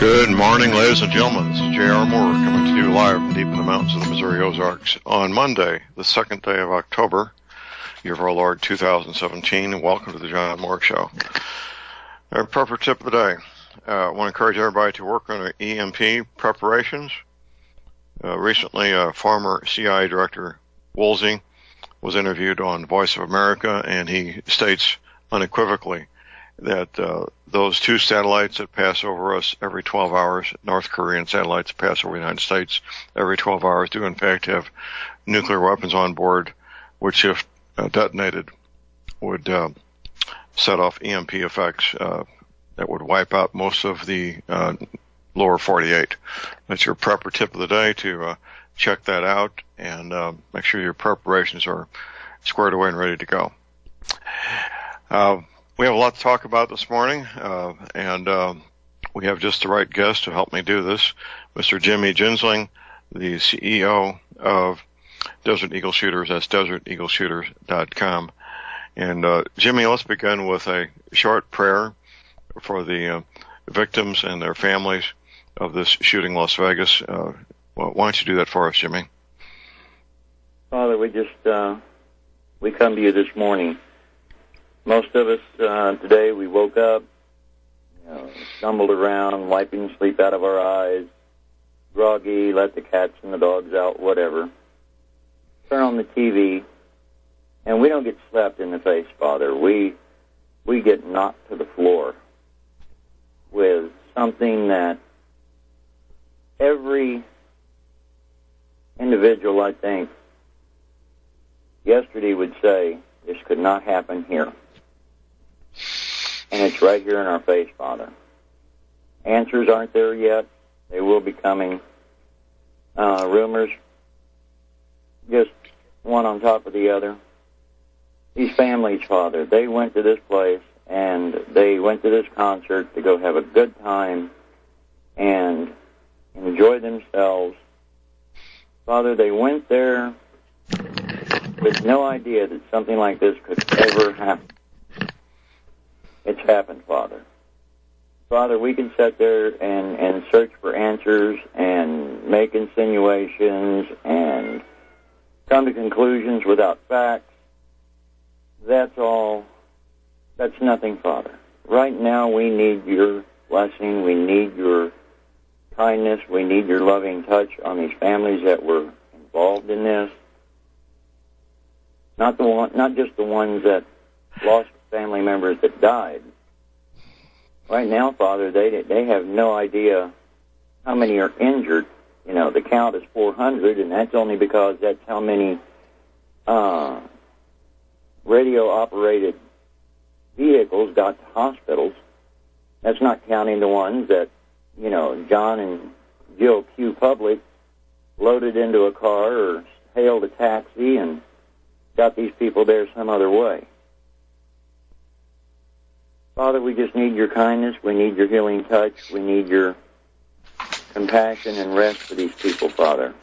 Good morning, ladies and gentlemen. This is J.R. Moore coming to you live from deep in the mountains of the Missouri Ozarks on Monday, the second day of October, year of our Lord 2017. Welcome to the John Moore Show. Our proper tip of the day. I want to encourage everybody to work on their EMP preparations. Recently, former CIA Director Woolsey was interviewed on Voice of America, and he states unequivocally that those two satellites that pass over us every 12 hours, North Korean satellites that pass over the United States every 12 hours, do in fact have nuclear weapons on board, which if detonated would set off EMP effects that would wipe out most of the lower 48. That's your prepper tip of the day, to check that out and make sure your preparations are squared away and ready to go. We have a lot to talk about this morning, and we have just the right guest to help me do this, Mr. Jimmy Ginsling, the CEO of Desert Eagle Shooters. That's deserteagleshooters.com. And Jimmy, let's begin with a short prayer for the victims and their families of this shooting in Las Vegas. Why don't you do that for us, Jimmy? Father, we come to you this morning. Most of us today, we woke up, stumbled around, wiping sleep out of our eyes, groggy, let the cats and the dogs out, whatever. Turn on the TV, and we don't get slapped in the face, Father. We get knocked to the floor with something that every individual, I think, yesterday would say, this could not happen here. And it's right here in our face, Father. Answers aren't there yet. They will be coming. Rumors, just one on top of the other. These families, Father, they went to this place and they went to this concert to go have a good time and enjoy themselves. Father, they went there with no idea that something like this could ever happen. It's happened, Father. Father, we can sit there and search for answers and make insinuations and come to conclusions without facts. That's all. That's nothing, Father. Right now we need your blessing. We need your kindness. We need your loving touch on these families that were involved in this. Not just the ones that lost family members that died. Right now, Father, they have no idea how many are injured. The count is 400, and that's only because that's how many radio-operated vehicles got to hospitals. That's not counting the ones that, John and Jill Q. Public loaded into a car or hailed a taxi and got these people there some other way. Father, we just need your kindness. We need your healing touch. We need your compassion and rest for these people, Father.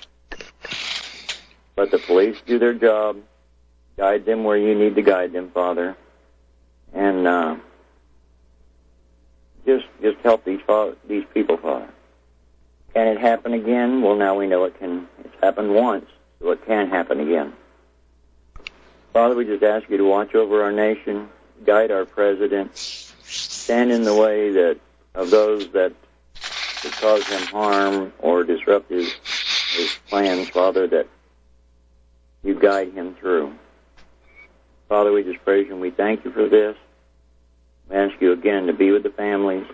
Let the police do their job. Guide them where you need to guide them, Father. And just help these people, Father. Can it happen again? Well, now we know it can. It's happened once, so it can happen again. Father, we just ask you to watch over our nation, guide our president, stand in the way of those that could cause him harm or disrupt his plans, Father, that you guide him through. Father, we just praise you and we thank you for this. We ask you again to be with the families,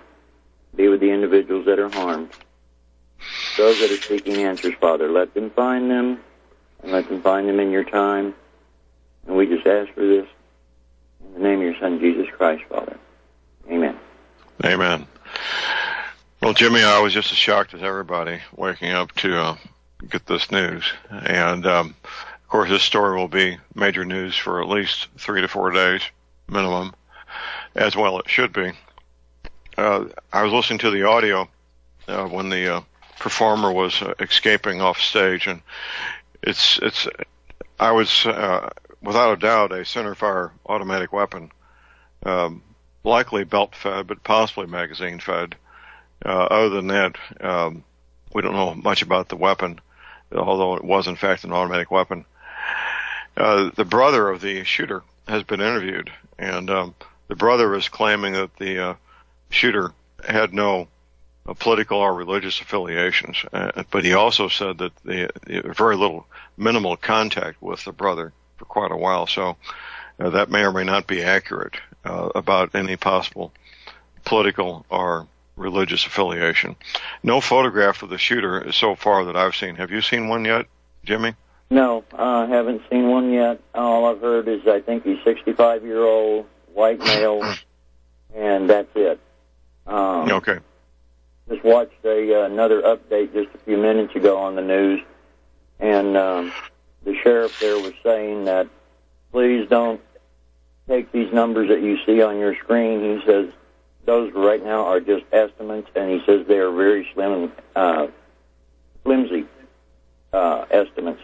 be with the individuals that are harmed. Those that are seeking answers, Father, let them find them, and let them find them in your time. And we just ask for this in the name of your Son, Jesus Christ, Father. Amen. Amen. Well, Jimmy, I was just as shocked as everybody waking up to get this news. And, of course, this story will be major news for at least 3 to 4 days minimum, as well it should be. I was listening to the audio when the performer was escaping off stage, and I was without a doubt a centerfire automatic weapon, likely belt fed, but possibly magazine fed. Other than that, we don't know much about the weapon, although it was in fact an automatic weapon. The brother of the shooter has been interviewed, and the brother is claiming that the shooter had no political or religious affiliations, but he also said that the very minimal contact with the brother for quite a while, so that may or may not be accurate about any possible political or religious affiliation. No photograph of the shooter so far that I've seen. Have you seen one yet, Jimmy? No, I haven't seen one yet. All I've heard is I think he's 65-year-old, white male, and that's it. Okay. Just watched another update just a few minutes ago on the news, and the sheriff there was saying that please don't take these numbers that you see on your screen. He says those right now are just estimates, and he says they are very flimsy estimates.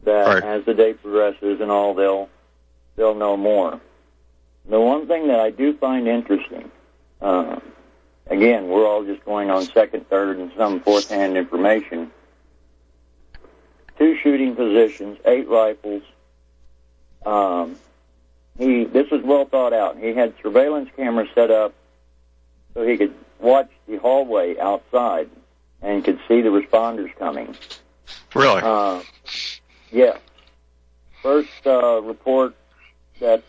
That right. As the day progresses and all, they'll know more. The one thing that I do find interesting, again, we're all just going on second, third, and some fourth-hand information. 2 shooting positions, 8 rifles. This was well thought out. He had surveillance cameras set up so he could watch the hallway outside and could see the responders coming. Really? Yeah. First report that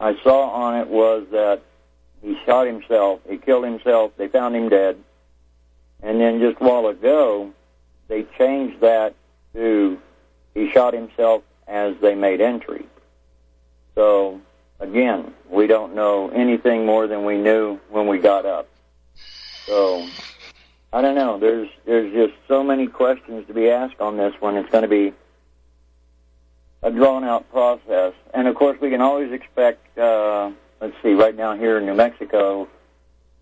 I saw on it was that he shot himself, he killed himself, they found him dead, and then just a while ago, they changed that to he shot himself as they made entry. So, again, we don't know anything more than we knew when we got up. So, I don't know. There's just so many questions to be asked on this one. It's going to be a drawn-out process. And, of course, we can always expect, let's see, right now here in New Mexico,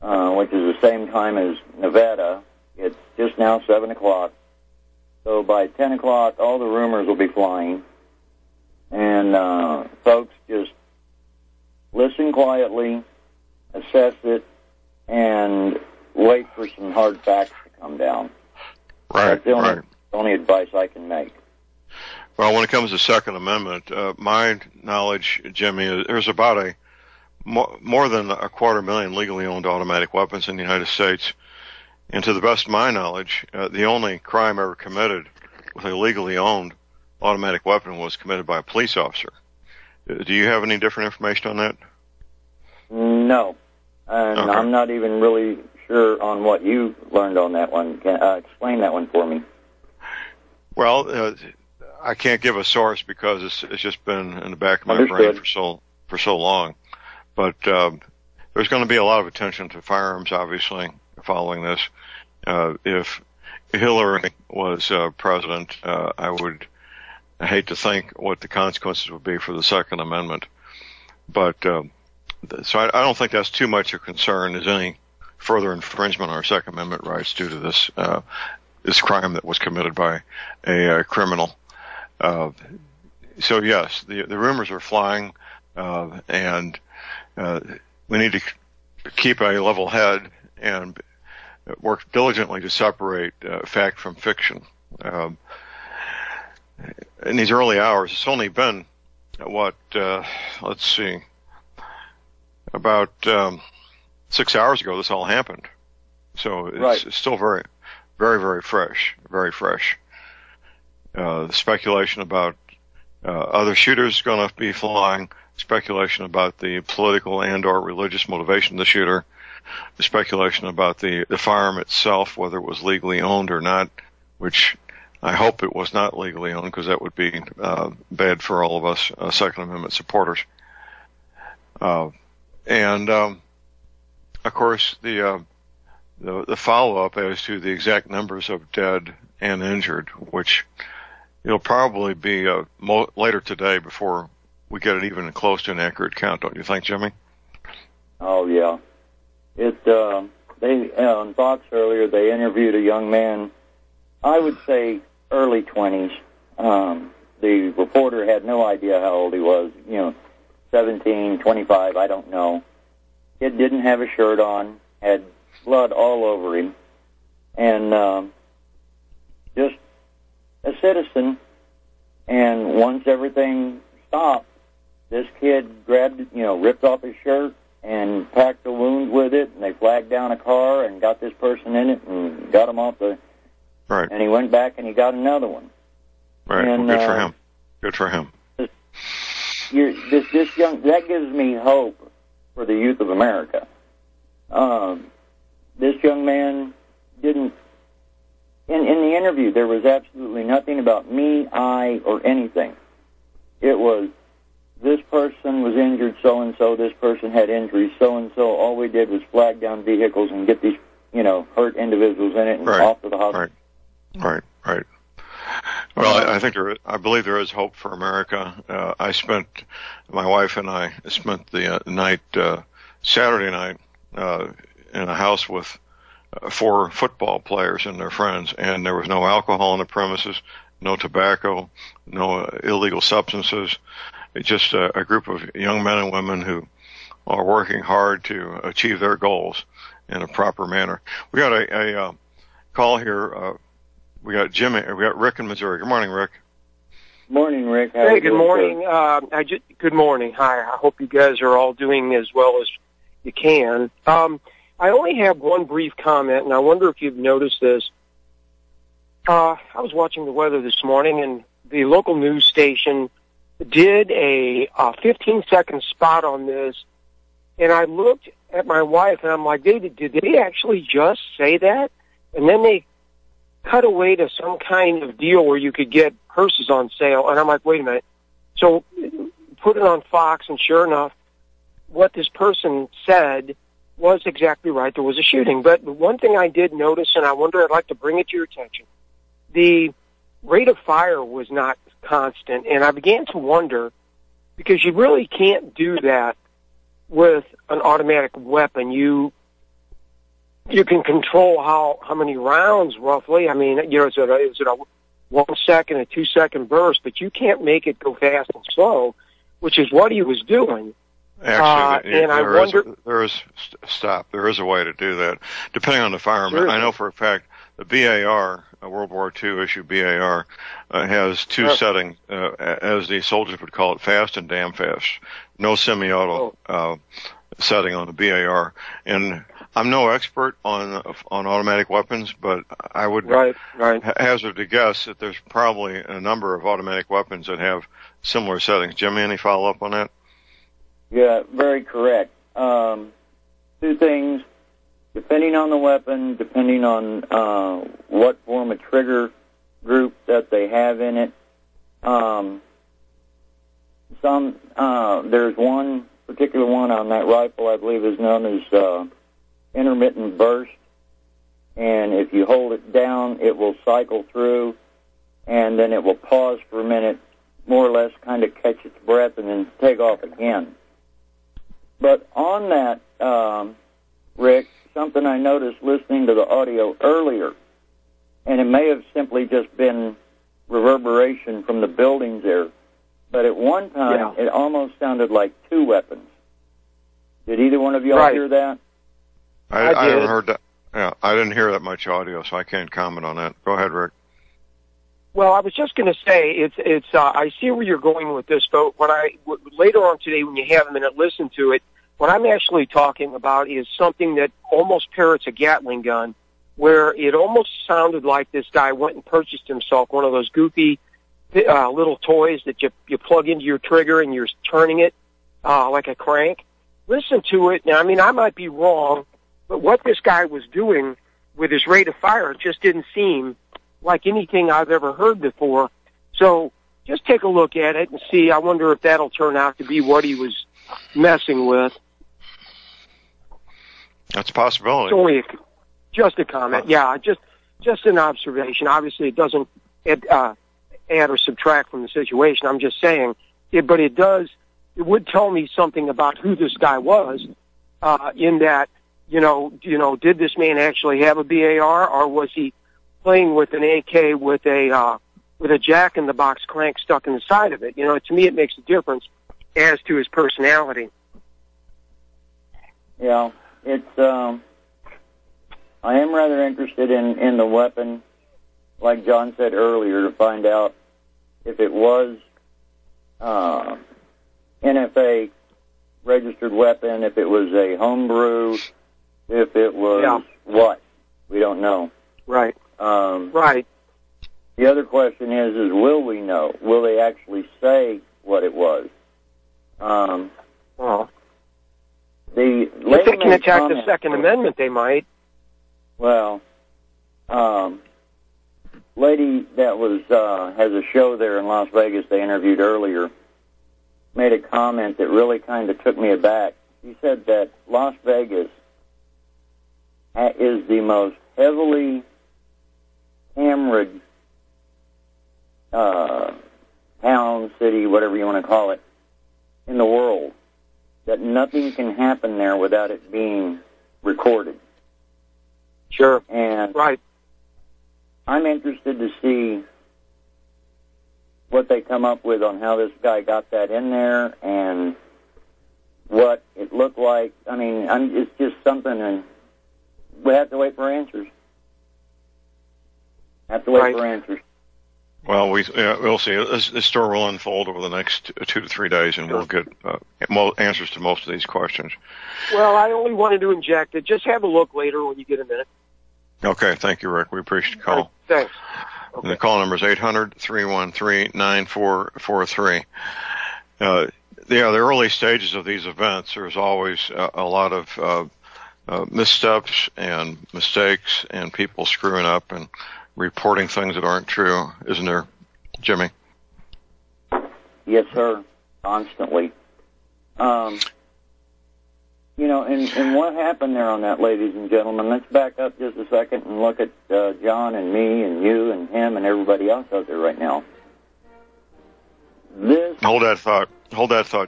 which is the same time as Nevada, it's just now 7 o'clock. So by 10 o'clock, all the rumors will be flying. And folks, just listen quietly, assess it, and wait for some hard facts to come down. Right, That's the only advice I can make. Well, when it comes to Second Amendment, my knowledge, Jimmy, is there's about more than 250,000 legally owned automatic weapons in the United States. And to the best of my knowledge, the only crime ever committed with a legally owned automatic weapon was committed by a police officer. Do you have any different information on that? No. And okay. I'm not even really sure on what you learned on that one. Explain that one for me. Well, I can't give a source because it's just been in the back of my brain for so long. But there's going to be a lot of attention to firearms, obviously, following this. If Hillary was president, I hate to think what the consequences would be for the Second Amendment. But so I don't think that's too much of a concern. There's any further infringement on our Second Amendment rights due to this crime that was committed by a criminal. So yes, the rumors are flying, and we need to keep a level head and work diligently to separate fact from fiction. In these early hours, it's only been let's see, about 6 hours ago this all happened. So it's still very, very, very fresh, very fresh. The speculation about other shooters going to be flying, speculation about the political and or religious motivation of the shooter, the speculation about the firearm itself, whether it was legally owned or not, which I hope it was not legally owned because that would be bad for all of us Second Amendment supporters. And of course, the follow-up as to the exact numbers of dead and injured, which it'll probably be later today before we get it even close to an accurate count, don't you think, Jimmy? Oh, yeah. They on Fox earlier, they interviewed a young man, I would say early 20s. The reporter had no idea how old he was, 17, 25, I don't know. Kid didn't have a shirt on, had blood all over him, and just a citizen. And once everything stopped, this kid ripped off his shirt and packed the wound with it, and they flagged down a car and got this person in it and got him off the... Right. And he went back and he got another one. Right. And, well, good for him. Good for him. This young... That gives me hope for the youth of America. This young man didn't... In the interview, there was absolutely nothing about me, I, or anything. It was, this person was injured, so-and-so, this person had injuries, so-and-so. All we did was flag down vehicles and get these, hurt individuals in it and off to the hospital. Right. Well, I believe there is hope for America. My wife and I spent the night, Saturday night, in a house with 4 football players and their friends, and there was no alcohol on the premises, no tobacco, no illegal substances. It's just a group of young men and women who are working hard to achieve their goals in a proper manner. We got a call here. We got Jimmy. We got Rick in Missouri. Good morning, Rick. Morning, Rick. Hey, good morning. Good morning. Hi. I hope you guys are all doing as well as you can. I only have one brief comment, and I wonder if you've noticed this. I was watching the weather this morning, and the local news station did a 15-second spot on this, and I looked at my wife, and I'm like, did they actually just say that? And then they cut away to some kind of deal where you could get purses on sale, and I'm like, wait a minute. So put it on Fox, and sure enough, what this person said was exactly right. There was a shooting. But one thing I did notice, and I wonder, I'd like to bring it to your attention, the rate of fire was not constant. And I began to wonder, because you really can't do that with an automatic weapon. You can control how many rounds, roughly. I mean, is it a 1 second, a 2 second burst, but you can't make it go fast and slow, which is what he was doing. Actually, and I wonder, there is a way to do that, depending on the firearm. Sure. I know for a fact the BAR, World War II issue BAR, has 2 settings, as the soldiers would call it, fast and damn fast. No semi-auto setting on the BAR. And I'm no expert on automatic weapons, but I would hazard to guess that there's probably a number of automatic weapons that have similar settings. Jimmy, any follow-up on that? Yeah, very correct. 2 things, depending on the weapon, depending on what form of trigger group that they have in it. There's one particular one on that rifle, I believe, is known as intermittent burst. And if you hold it down, it will cycle through, and then it will pause for a minute, more or less kind of catch its breath, and then take off again. But on that, Rick, something I noticed listening to the audio earlier, and it may have simply just been reverberation from the buildings there, but at one time it almost sounded like 2 weapons. Did either one of y'all hear that? I haven't heard that. Yeah, I didn't hear that much audio, so I can't comment on that. Go ahead, Rick. Well, I was just going to say, I see where you're going with this, but later on today when you have a minute, listen to it, what I'm actually talking about is something that almost parrots a Gatling gun, where it almost sounded like this guy went and purchased himself one of those goofy little toys that you plug into your trigger and you're turning it like a crank. Listen to it. Now, I mean, I might be wrong, but what this guy was doing with his rate of fire just didn't seem like anything I've ever heard before. So just take a look at it and see. I wonder if that'll turn out to be what he was messing with. That's a possibility. It's only just a comment. Yeah, just an observation. Obviously, it doesn't add or subtract from the situation. I'm just saying, but it does. It would tell me something about who this guy was. In that, did this man actually have a BAR, or was he playing with an AK with a jack-in-the-box crank stuck in the side of it? To me, it makes a difference as to his personality. Yeah, it's. I am rather interested in the weapon, like John said earlier, to find out if it was NFA registered weapon, if it was a homebrew, if it was what. We don't know. Right. Right. The other question is will we know? Will they actually say what it was? If they can attack the Second Amendment, they might. Well, lady that was has a show there in Las Vegas they interviewed earlier made a comment that really kind of took me aback. She said that Las Vegas is the most heavily cameraed town, city, whatever you want to call it, in the world, that nothing can happen there without it being recorded. Sure. And right. I'm interested to see what they come up with on how this guy got that in there and what it looked like. I mean, it's just something, and we have to wait for answers. For answers. Well, we'll see. This story will unfold over the next 2 to 3 days, and we'll get answers to most of these questions. Well, I only wanted to inject it. Just have a look later when you get a minute. Okay, thank you, Rick. We appreciate the call. Right, thanks. Okay. And the call number is 800-313-9443. The early stages of these events, there's always a lot of missteps and mistakes and people screwing up and reporting things that aren't true, isn't there, Jimmy? Yes, sir. Constantly. And what happened there on that, ladies and gentlemen? Let's back up just a second and look at John and me and you and him and everybody else out there right now. Hold that thought,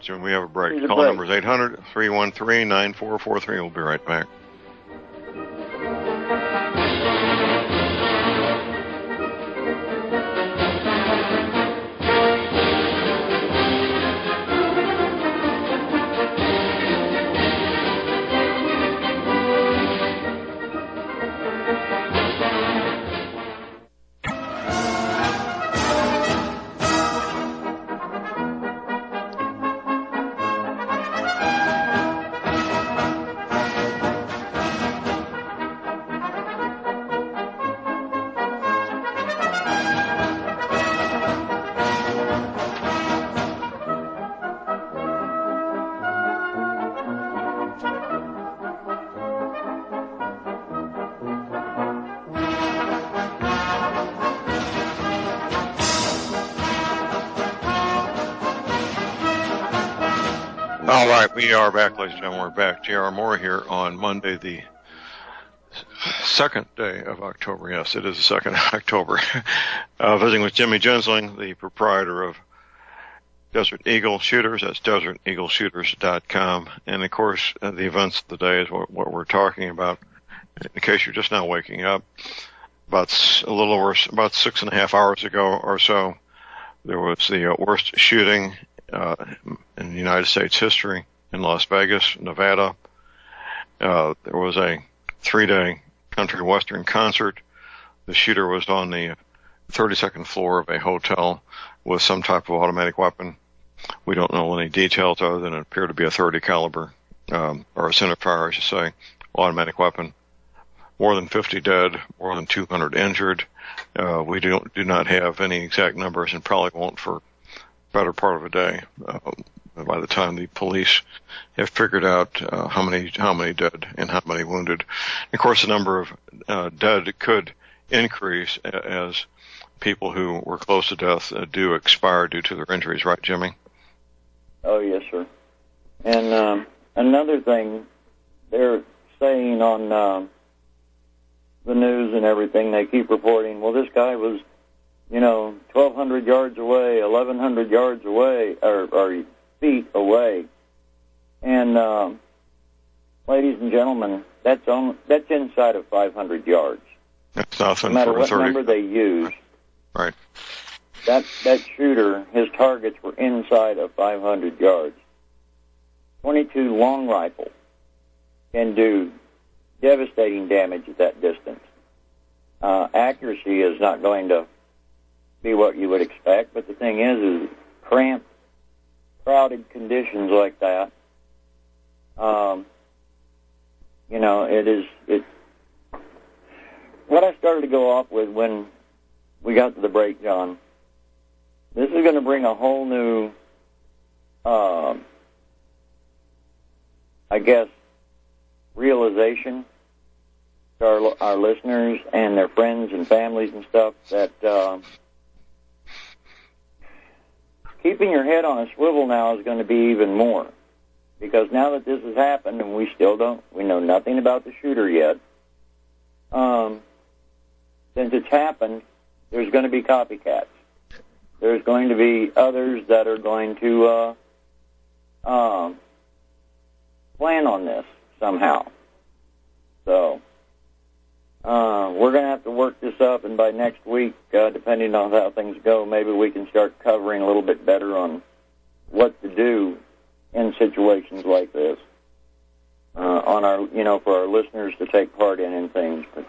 Jimmy. We have a break. Call number is 800-313-9443. We'll be right back. All right, we are back, ladies and gentlemen. We're back. J.R. Moore here on Monday, the second day of October. Yes, it is the 2nd of October. Visiting with Jimmy Gensling, the proprietor of Desert Eagle Shooters. That's deserteagleshooters.com. And, of course, the events of the day is what we're talking about. In case you're just now waking up, about 6.5 hours ago or so, there was the worst shooting in United States history in Las Vegas, Nevada. There was a 3-day country western concert. The shooter was on the 32nd floor of a hotel with some type of automatic weapon. We don't know any details other than it appeared to be a .30 caliber, or a centerfire, I should say, automatic weapon. More than 50 dead, more than 200 injured. We do not have any exact numbers and probably won't for better part of a day. By the time the police have figured out how many dead and how many wounded. Of course, the number of dead could increase as people who were close to death do expire due to their injuries, right, Jimmy? Oh, yes, sir. And another thing, they're saying on the news and everything, they keep reporting, well, this guy was 1,200 yards away, 1,100 yards away, or feet away. And, ladies and gentlemen, that's inside of 500 yards. That's nothing. No matter for what 30. Number they use. Right. That shooter, his targets were inside of 500 yards. 22 long rifle. can do devastating damage at that distance. Accuracy is not going to be what you would expect, but the thing is cramped, crowded conditions like that, what I started to go off with when we got to the break, John, this is going to bring a whole new, realization to our listeners and their friends and families and stuff that keeping your head on a swivel now is going to be even more. Because now that this has happened, and we know nothing about the shooter yet, since it's happened, there's going to be copycats. There's going to be others that are going to plan on this somehow. So we're going to have to work this up, and by next week, depending on how things go, maybe we can start covering a little bit better on what to do in situations like this, for our listeners to take part in things. But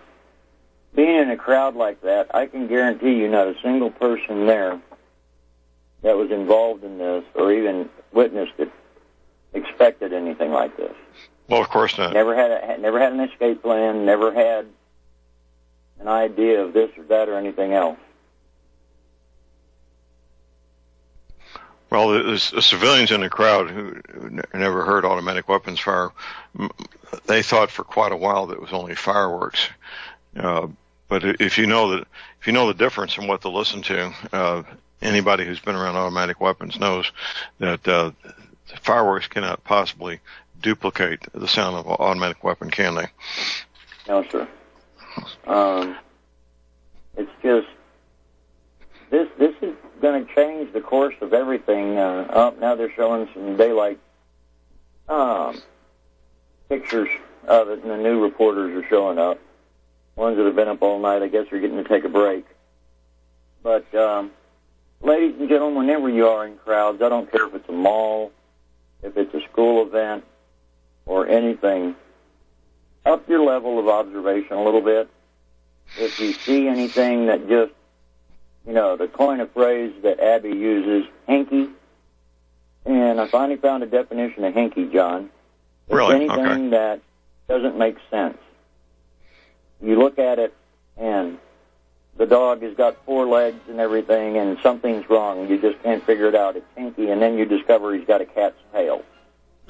being in a crowd like that, I can guarantee you not a single person there that was involved in this or even witnessed it expected anything like this. Well, of course not. Never had an escape plan, never had an idea of this or that or anything else. Well, the civilians in the crowd who never heard automatic weapons fire, they thought for quite a while that it was only fireworks. But if you know the difference in what to listen to, anybody who's been around automatic weapons knows that fireworks cannot possibly duplicate the sound of an automatic weapon, can they? No, sir. It's just this is going to change the course of everything. Now they're showing some daylight pictures of it, and the new reporters are showing up. Ones that have been up all night, I guess, are getting to take a break. But, ladies and gentlemen, whenever you are in crowds, I don't care if it's a mall, if it's a school event, or anything, up your level of observation a little bit. If you see anything that just, to coin a phrase that Abby uses, hinky, and I finally found a definition of hinky, John. It's really? Anything that doesn't make sense. You look at it, and the dog has got 4 legs and everything, and something's wrong. You just can't figure it out. It's hinky, and then you discover he's got a cat's tail.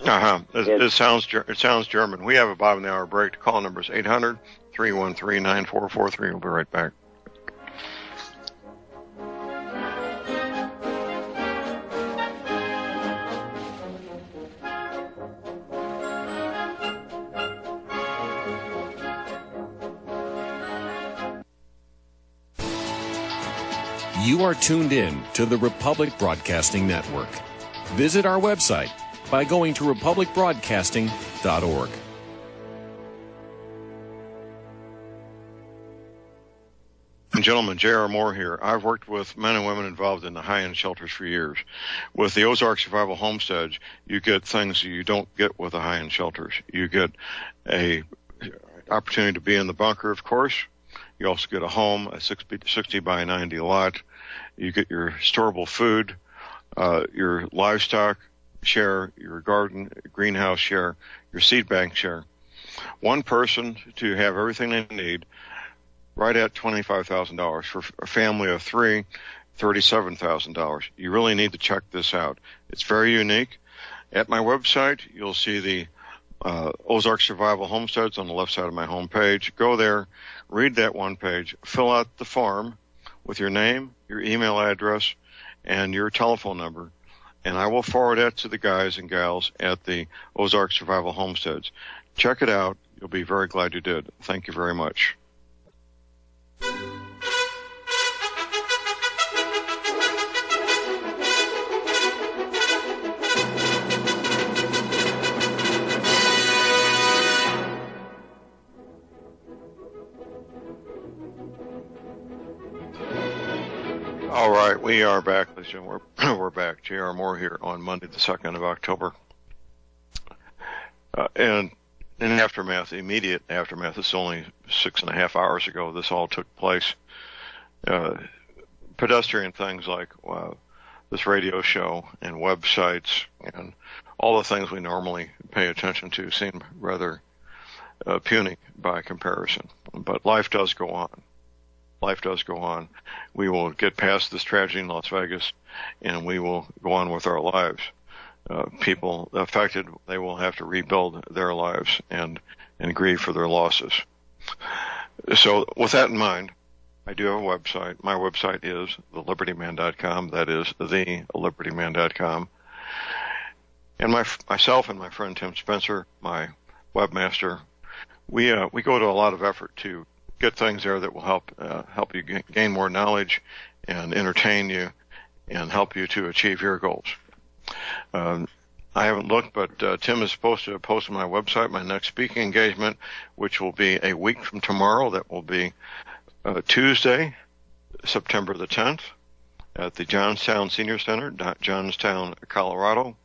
It sounds German. We have a bottom of the hour break. Call number is 800-313-9443. We'll be right back. You are tuned in to the Republic Broadcasting Network. Visit our website by going to republicbroadcasting.org. Gentlemen, J.R. Moore here. I've worked with men and women involved in the high-end shelters for years. With the Ozark Survival Homesteads, you get things you don't get with the high-end shelters. You get a opportunity to be in the bunker, of course. You also get a home, a 60 by 90 lot. You get your storable food, your livestock share, your garden, greenhouse share, your seed bank share. One person to have everything they need, right at $25,000. For a family of 3, $37,000. You really need to check this out. It's very unique. At my website, you'll see the Ozark Survival Homesteads on the left side of my homepage. Go there, read that one page, fill out the form with your name, your email address, and your telephone number, and I will forward that to the guys and gals at the Ozark Survival Homesteads. Check it out. You'll be very glad you did. Thank you very much. All right, we are back, ladies and gentlemen. We're back. J.R. Moore here on Monday, the 2nd of October. And in aftermath, immediate aftermath, it's only 6.5 hours ago this all took place. Pedestrian things like this radio show and websites and all the things we normally pay attention to seem rather puny by comparison. But life does go on. Life does go on. We will get past this tragedy in Las Vegas, and we will go on with our lives. People affected, they will have to rebuild their lives and grieve for their losses. So with that in mind, I do have a website. My website is thelibertyman.com. That is thelibertyman.com. And myself and my friend Tim Spencer, my webmaster, we go to a lot of effort to get things there that will help you gain more knowledge and entertain you and help you to achieve your goals. I haven't looked, but Tim is supposed to post on my website my next speaking engagement, which will be a week from tomorrow. That will be Tuesday, September the 10th, at the Johnstown Senior Center, Johnstown, Colorado,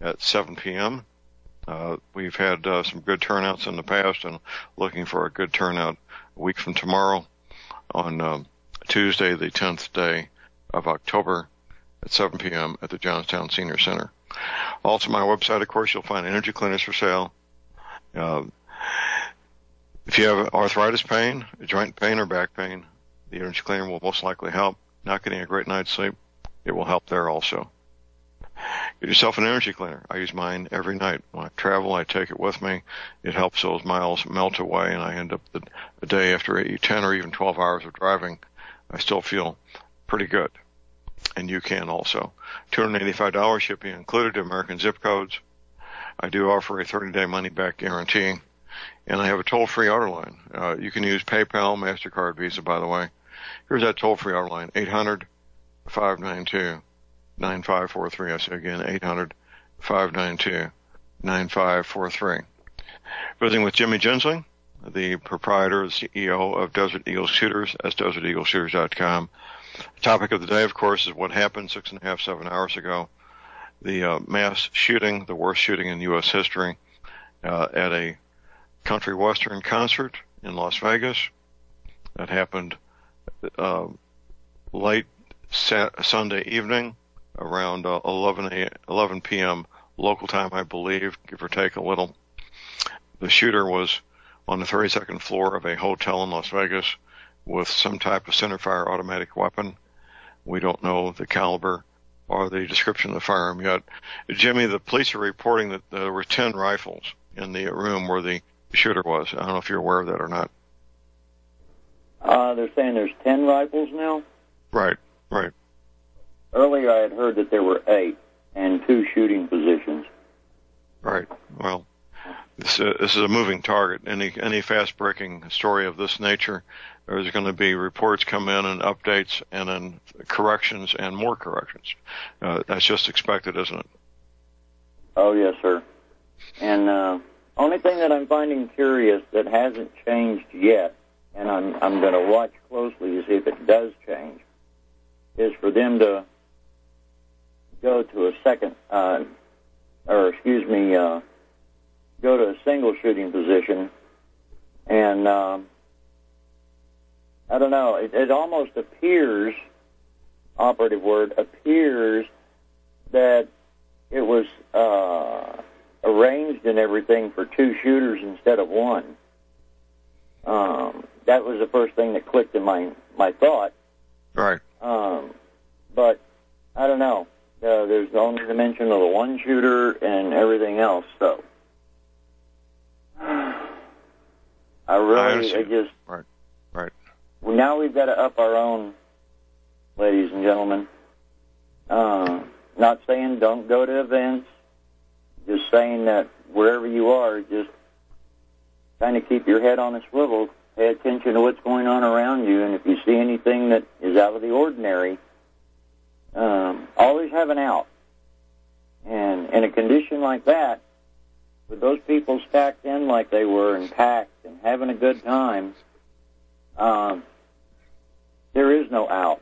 at 7 p.m. We've had some good turnouts in the past, and looking for a good turnout a week from tomorrow on Tuesday, the 10th day of October at 7 p.m. at the Johnstown Senior Center. Also, my website, of course, you'll find energy cleaners for sale. If you have arthritis pain, joint pain, or back pain, the energy cleaner will most likely help. Not getting a great night's sleep, it will help there also. Get yourself an energy cleaner. I use mine every night. When I travel, I take it with me. It helps those miles melt away, and I end up the day after 10 or even 12 hours of driving, I still feel pretty good. And you can also. $285 shipping included, American zip codes. I do offer a 30-day money-back guarantee. And I have a toll-free order line. You can use PayPal, MasterCard, Visa, by the way. Here's that toll-free order line, 800-592-9543. I say again, 800-592-9543. Visiting with Jimmy Gensling, the proprietor and CEO of Desert Eagle Shooters, that's deserteagleshooters.com. The topic of the day, of course, is what happened 7 hours ago. The mass shooting, the worst shooting in U.S. history, at a country western concert in Las Vegas. That happened late Sunday evening, around 11 p.m. local time, I believe, give or take a little. The shooter was on the 32nd floor of a hotel in Las Vegas with some type of centerfire automatic weapon. We don't know the caliber or the description of the firearm yet. Jimmy, the police are reporting that there were 10 rifles in the room where the shooter was. I don't know if you're aware of that or not. They're saying there's 10 rifles now? Right, right. Earlier I had heard that there were 8 and 2 shooting positions. Right. Well, this is a moving target. Any fast-breaking story of this nature, there's going to be reports come in and updates and then corrections and more corrections. That's just expected, isn't it? Oh, yes, sir. And only thing that I'm finding curious that hasn't changed yet, and I'm going to watch closely to see if it does change, is for them to go to a go to a single shooting position. And I don't know, it almost appears, operative word, appears that it was arranged and everything for 2 shooters instead of 1. That was the first thing that clicked in my thought. Right. But I don't know. There's only the mention of the 1 shooter and everything else. So Right. Well, now we've got to up our own, ladies and gentlemen. Not saying don't go to events. Just saying that wherever you are, just kind of keep your head on a swivel. Pay attention to what's going on around you, and if you see anything that is out of the ordinary, always have an out. And in a condition like that, with those people stacked in like they were and packed and having a good time, there is no out.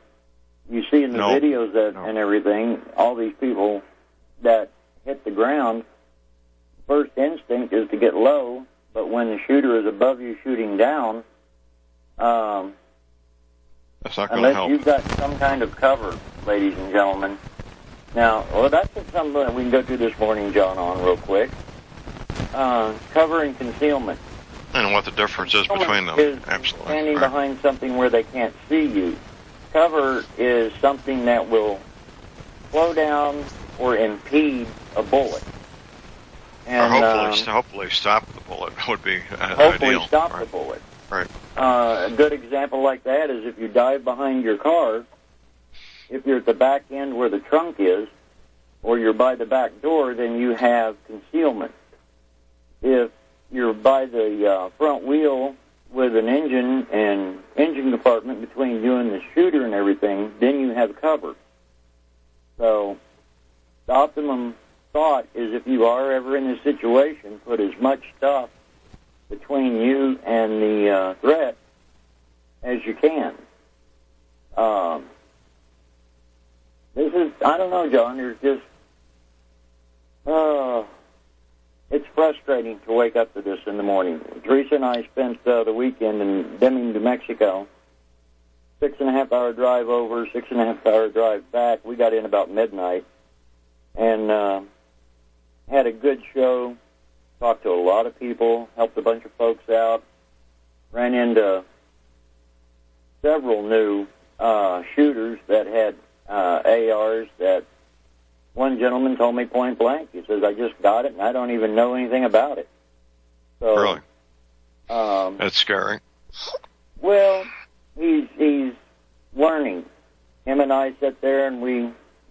You see in the videos and everything, all these people that hit the ground, first instinct is to get low but when the shooter is above you shooting down, that's not going to unless help. you've got some kind of cover, ladies and gentlemen. Now, well, that's something that we can go through this morning, John, on real quick. Cover and concealment. And what the difference is between them. Is Absolutely. standing Right. behind something where they can't see you. Cover is something that will slow down or impede a bullet. And Or hopefully stop the bullet would be hopefully ideal. stop Right. the bullet. Right. A good example like that is if you dive behind your car, if you're at the back end where the trunk is, or you're by the back door, then you have concealment. If you're by the front wheel with an engine and engine compartment between you and the shooter and everything, then you have cover. So the optimum thought is if you are ever in this situation, put as much stuff between you and the threat as you can. This is, I don't know, John, there's just, it's frustrating to wake up to this in the morning. Teresa and I spent the weekend in Deming, New Mexico. 6.5-hour drive over, 6.5-hour drive back. We got in about midnight and had a good show, talked to a lot of people, helped a bunch of folks out, ran into several new shooters that had ARs that one gentleman told me point blank. He says, I just got it and I don't even know anything about it. So, Really? That's scary. Well, he's learning. Him and I sat there and we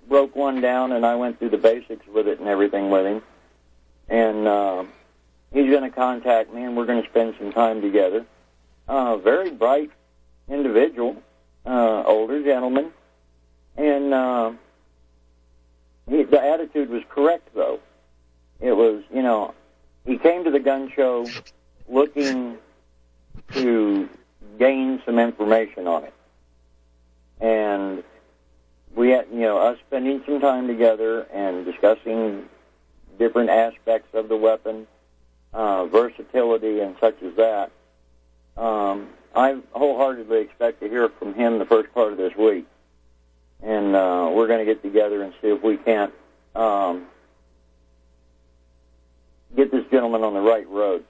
broke one down and I went through the basics with it and everything with him. And he's going to contact me and we're going to spend some time together. Very bright individual, older gentleman. And the attitude was correct, though. It was, you know, he came to the gun show looking to gain some information on it. And we had, you know, us spending some time together and discussing different aspects of the weapon, versatility and such as that. I wholeheartedly expect to hear from him the first part of this week. And we're going to get together and see if we can't get this gentleman on the right road.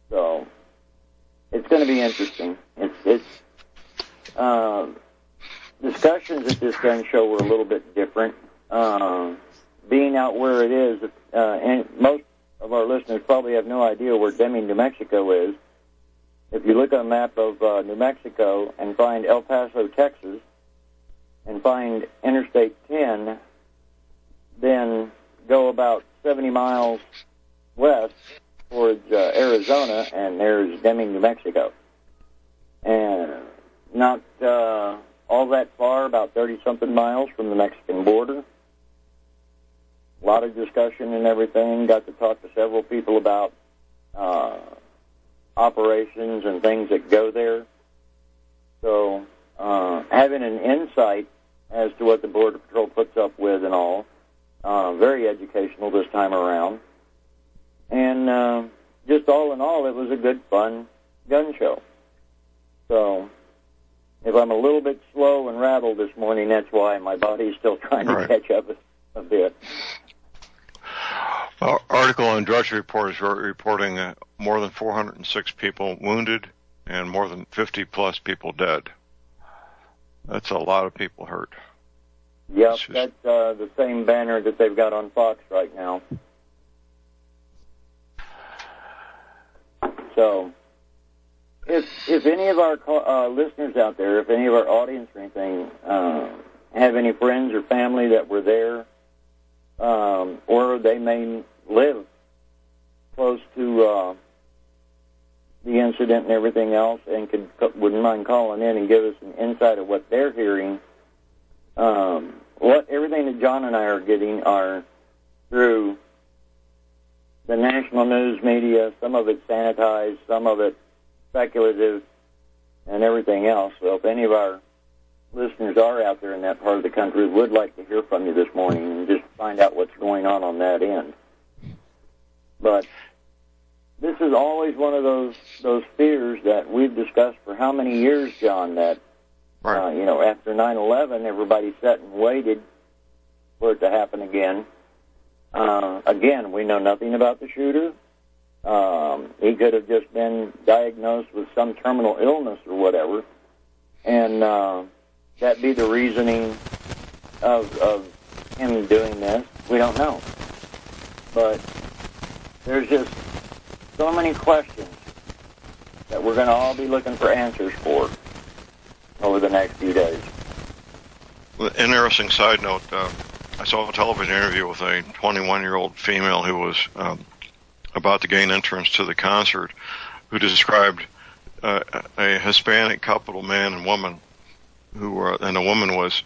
So it's going to be interesting. It's discussions at this gun show were a little bit different. Being out where it is, and most of our listeners probably have no idea where Deming, New Mexico is. If you look on a map of New Mexico and find El Paso, Texas, and find Interstate 10, then go about 70 miles west towards Arizona, and there's Deming, New Mexico. And not all that far, about 30-something miles from the Mexican border. A lot of discussion and everything. Got to talk to several people about operations and things that go there. So having an insight as to what the Border Patrol puts up with and all, very educational this time around. And just all in all, it was a good, fun gun show. So if I'm a little bit slow and rattled this morning, that's why. My body's still trying to catch up a bit. Article on Drudge Report is reporting more than 406 people wounded and more than 50-plus people dead. That's a lot of people hurt. Yep, that's the same banner that they've got on Fox right now. So, if any of our listeners out there, if any of our audience or anything, have any friends or family that were there, or they may live close to the incident and everything else, and wouldn't mind calling in and give us an insight of what they're hearing. Everything that John and I are getting are through the national news media. Some of it sanitized, some of it speculative, and everything else. So if any of our listeners are out there in that part of the country, would like to hear from you this morning and just find out what's going on that end. But this is always one of those fears that we've discussed for how many years, John, that, Right. After 9/11, everybody sat and waited for it to happen again. Again, we know nothing about the shooter. He could have just been diagnosed with some terminal illness or whatever, and that be the reasoning of him doing this. We don't know. But there's just so many questions that we're going to all be looking for answers for over the next few days. Well, interesting side note, I saw a television interview with a 21-year-old female who was about to gain entrance to the concert, who described a Hispanic couple, man and woman, and the woman was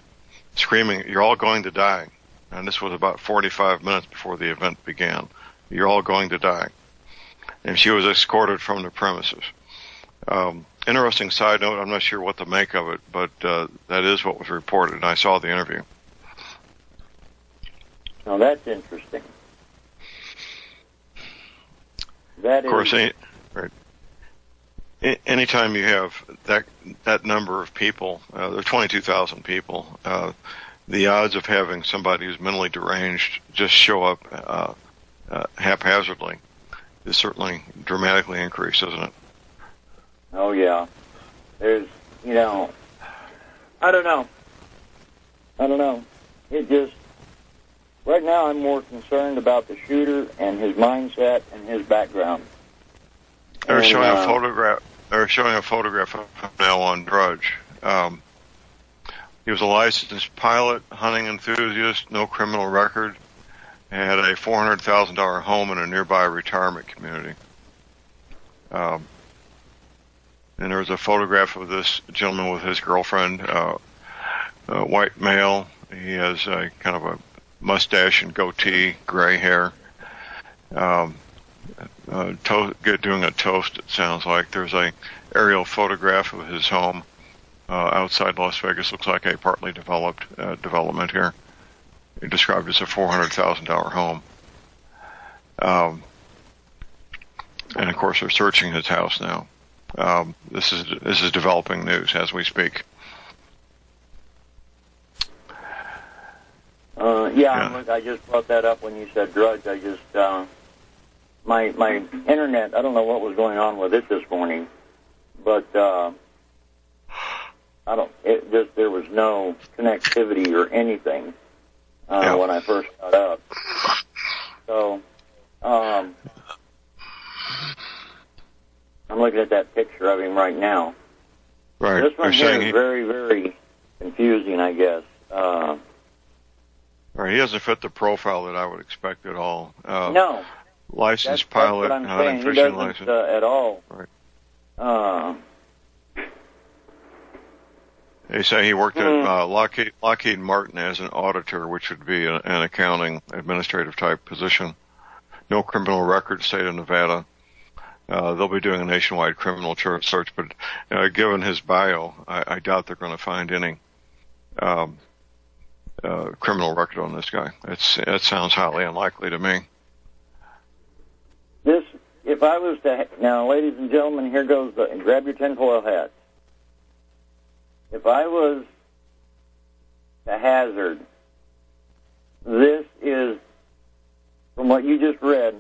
screaming, "You're all going to die." And this was about 45 minutes before the event began. "You're all going to die." And she was escorted from the premises. Interesting side note, I'm not sure what to make of it, but that is what was reported, and I saw the interview. Now, that's interesting. That of course, is... anytime you have that number of people, there are 22,000 people, the odds of having somebody who's mentally deranged just show up haphazardly is certainly dramatically increased, isn't it? Oh, yeah. There's, I don't know. It just, right now I'm more concerned about the shooter and his mindset and his background. They're showing a photograph. They're showing a photograph of him now on Drudge. He was a licensed pilot, hunting enthusiast, no criminal record, had a $400,000 home in a nearby retirement community. And there's a photograph of this gentleman with his girlfriend, white male. He has a kind of a mustache and goatee, gray hair. Doing a toast, it sounds like. There's a aerial photograph of his home outside Las Vegas. Looks like a partly developed development here. He described it as a $400,000 home. And of course, they're searching his house now. This is developing news as we speak. I just brought that up when you said Drudge. I just my internet. I don't know what was going on with it this morning, but there was no connectivity or anything when I first got up. So I'm looking at that picture of him right now. Right. This one here is very, very confusing, I guess. Right. He doesn't fit the profile that I would expect at all. No. Licensed pilot, that's what I'm hunting, saying. fishing He license. doesn't at all. Right. They say he worked at Lockheed Martin as an auditor, which would be an accounting administrative type position. No criminal record, state of Nevada. They'll be doing a nationwide criminal search, but given his bio, I doubt they're going to find any criminal record on this guy. It sounds highly unlikely to me. If I was to, now, ladies and gentlemen, here goes grab your tinfoil hats. If I was to hazard, this is, from what you just read,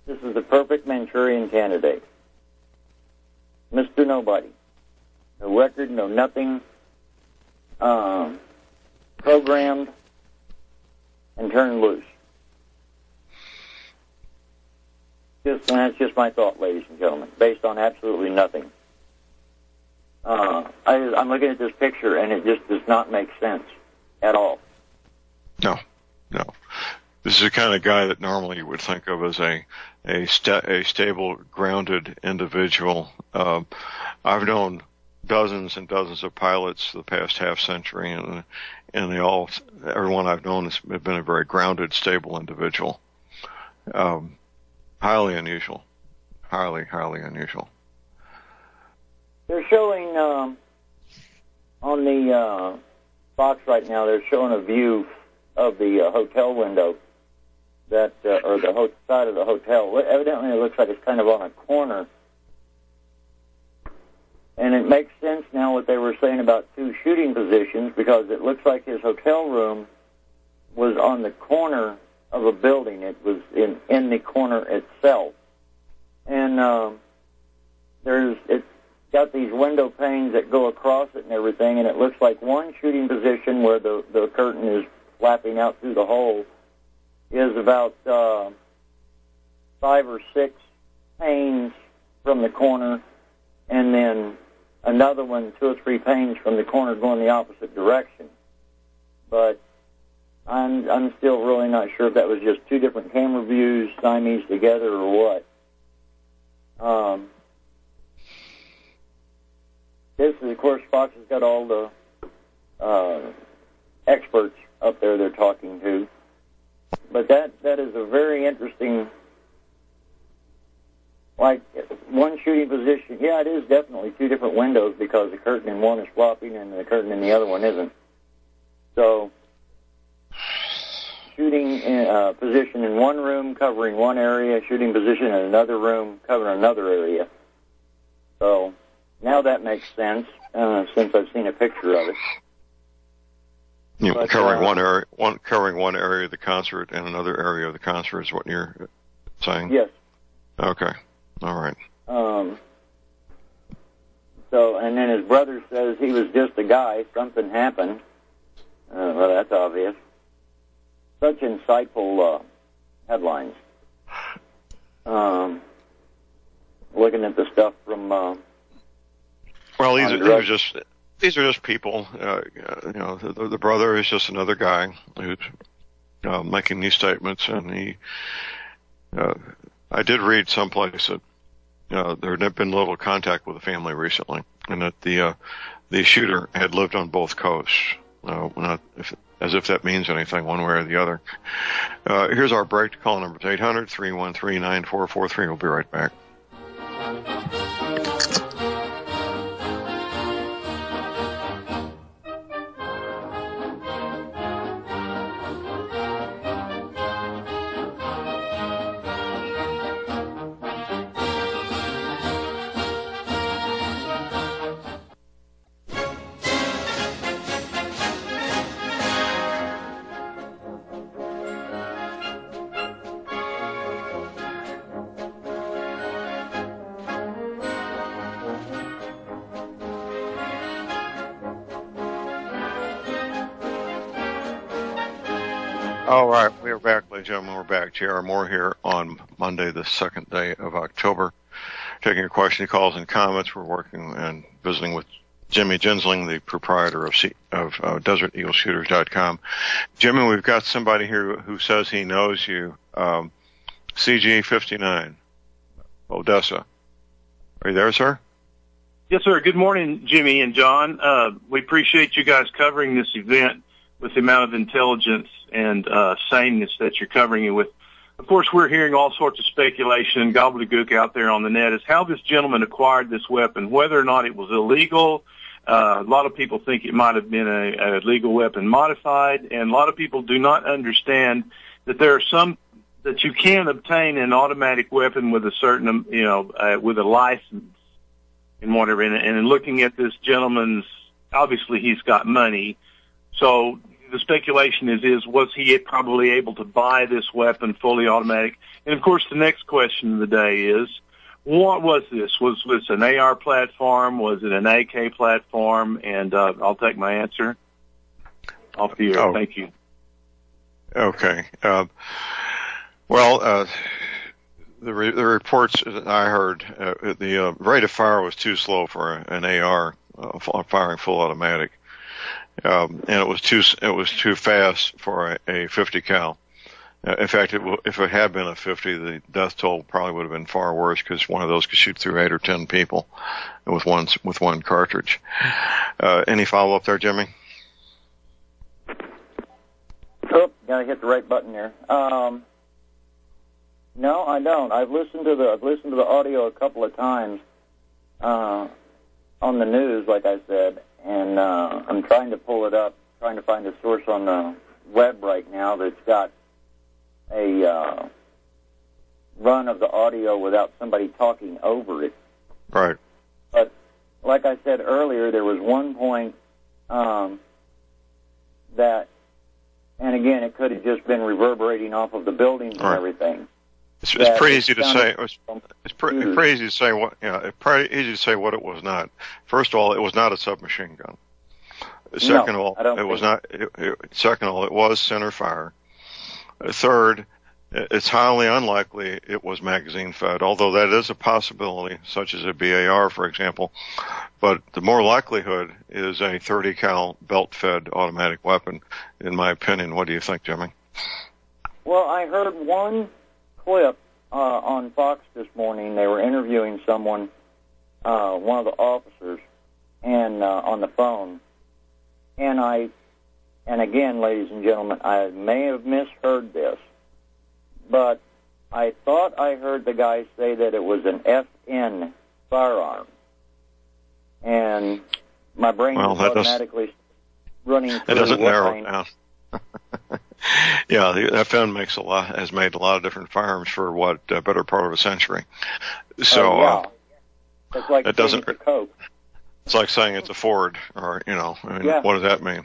this is the perfect Manchurian candidate. Mr. Nobody. No record, no nothing. Programmed and turned loose. And that's just my thought, ladies and gentlemen, based on absolutely nothing. I'm looking at this picture, and it just does not make sense at all. No. This is the kind of guy that normally you would think of as a stable, grounded individual. I've known dozens and dozens of pilots the past half century, and everyone I've known has been a very grounded, stable individual. Highly unusual. Highly unusual. They're showing on the Fox right now, they're showing a view of the hotel window that, or the side of the hotel. Evidently, it looks like it's kind of on a corner. And it makes sense now what they were saying about two shooting positions, because it looks like his hotel room was on the corner of a building. It was in the corner itself. And it's got these window panes that go across it and everything, and it looks like one shooting position where the curtain is flapping out through the hole is about 5 or 6 panes from the corner, and then another one 2 or 3 panes from the corner going the opposite direction. But I'm still really not sure if that was just 2 different camera views Siamese together or what. This is, of course, Fox has got all the experts up there they're talking to. But that is a very interesting, like, one shooting position. Yeah, it is definitely 2 different windows, because the curtain in one is flopping and the curtain in the other one isn't. So, shooting position in one room covering one area, shooting position in another room covering another area. So, now that makes sense, since I've seen a picture of it. You know, covering one area of the concert and another area of the concert is what you're saying? Yes. Okay. All right. So, and then his brother says he was just a guy. Something happened. Well, that's obvious. Such insightful headlines. Looking at the stuff from. Well, these are just people. You know, the brother is just another guy who's making these statements, and I did read someplace that there had been little contact with the family recently, and that the shooter had lived on both coasts. As if that means anything one way or the other. Here's our break. Call number 800-313-9443. We'll be right back. All right, we are back, ladies and gentlemen. We're back. J.R. Moore here on Monday, the 2nd day of October. Taking your questions, calls, and comments. We're working and visiting with Jimmy Gensling, the proprietor of DesertEagleShooters.com. Jimmy, we've got somebody here who says he knows you. CG59, Odessa. Are you there, sir? Yes, sir. Good morning, Jimmy and John. We appreciate you guys covering this event with the amount of intelligence and saneness that you're covering it with. Of course, we're hearing all sorts of speculation and gobbledygook out there on the net as how this gentleman acquired this weapon, whether or not it was illegal. A lot of people think it might have been a legal weapon modified, and a lot of people do not understand that there are some that you can obtain an automatic weapon with a certain, with a license and whatever. And looking at this gentleman's, obviously he's got money, so the speculation is was he probably able to buy this weapon fully automatic? And, of course, the next question of the day is, what was this? Was this an AR platform? Was it an AK platform? And I'll take my answer off the air. Thank you. Okay. The reports that I heard, the rate of fire was too slow for an AR firing full automatic. And it was too fast for a 50 cal. In fact, if it had been a 50, the death toll probably would have been far worse, because one of those could shoot through 8 or 10 people with one cartridge. Any follow up there, Jimmy? Oh, gotta hit the right button there. No, I don't. I've listened to the audio a couple of times on the news, like I said. And I'm trying to pull it up, trying to find a source on the web right now that's got a the run of the audio without somebody talking over it. Right. But like I said earlier, there was one point that, and again, it could have just been reverberating off of the buildings and everything. It's pretty easy to say. It's pretty easy to say what. It's pretty easy to say what it was not. First of all, it was not a submachine gun. Second of all, it was not. Second of all, it was center fire. Third, it's highly unlikely it was magazine fed, although that is a possibility, such as a BAR, for example. But the more likelihood is a 30 cal belt fed automatic weapon, in my opinion. What do you think, Jimmy? Well, I heard one clip on Fox this morning. They were interviewing someone, one of the officers, and on the phone. And again, ladies and gentlemen, I may have misheard this, but I thought I heard the guy say that it was an FN firearm. And my brain was automatically running through. It doesn't narrow it down. Yeah, the FN has made a lot of different firearms for better part of a century. So it's like it doesn't. Coke. It's like saying it's a Ford, or what does that mean?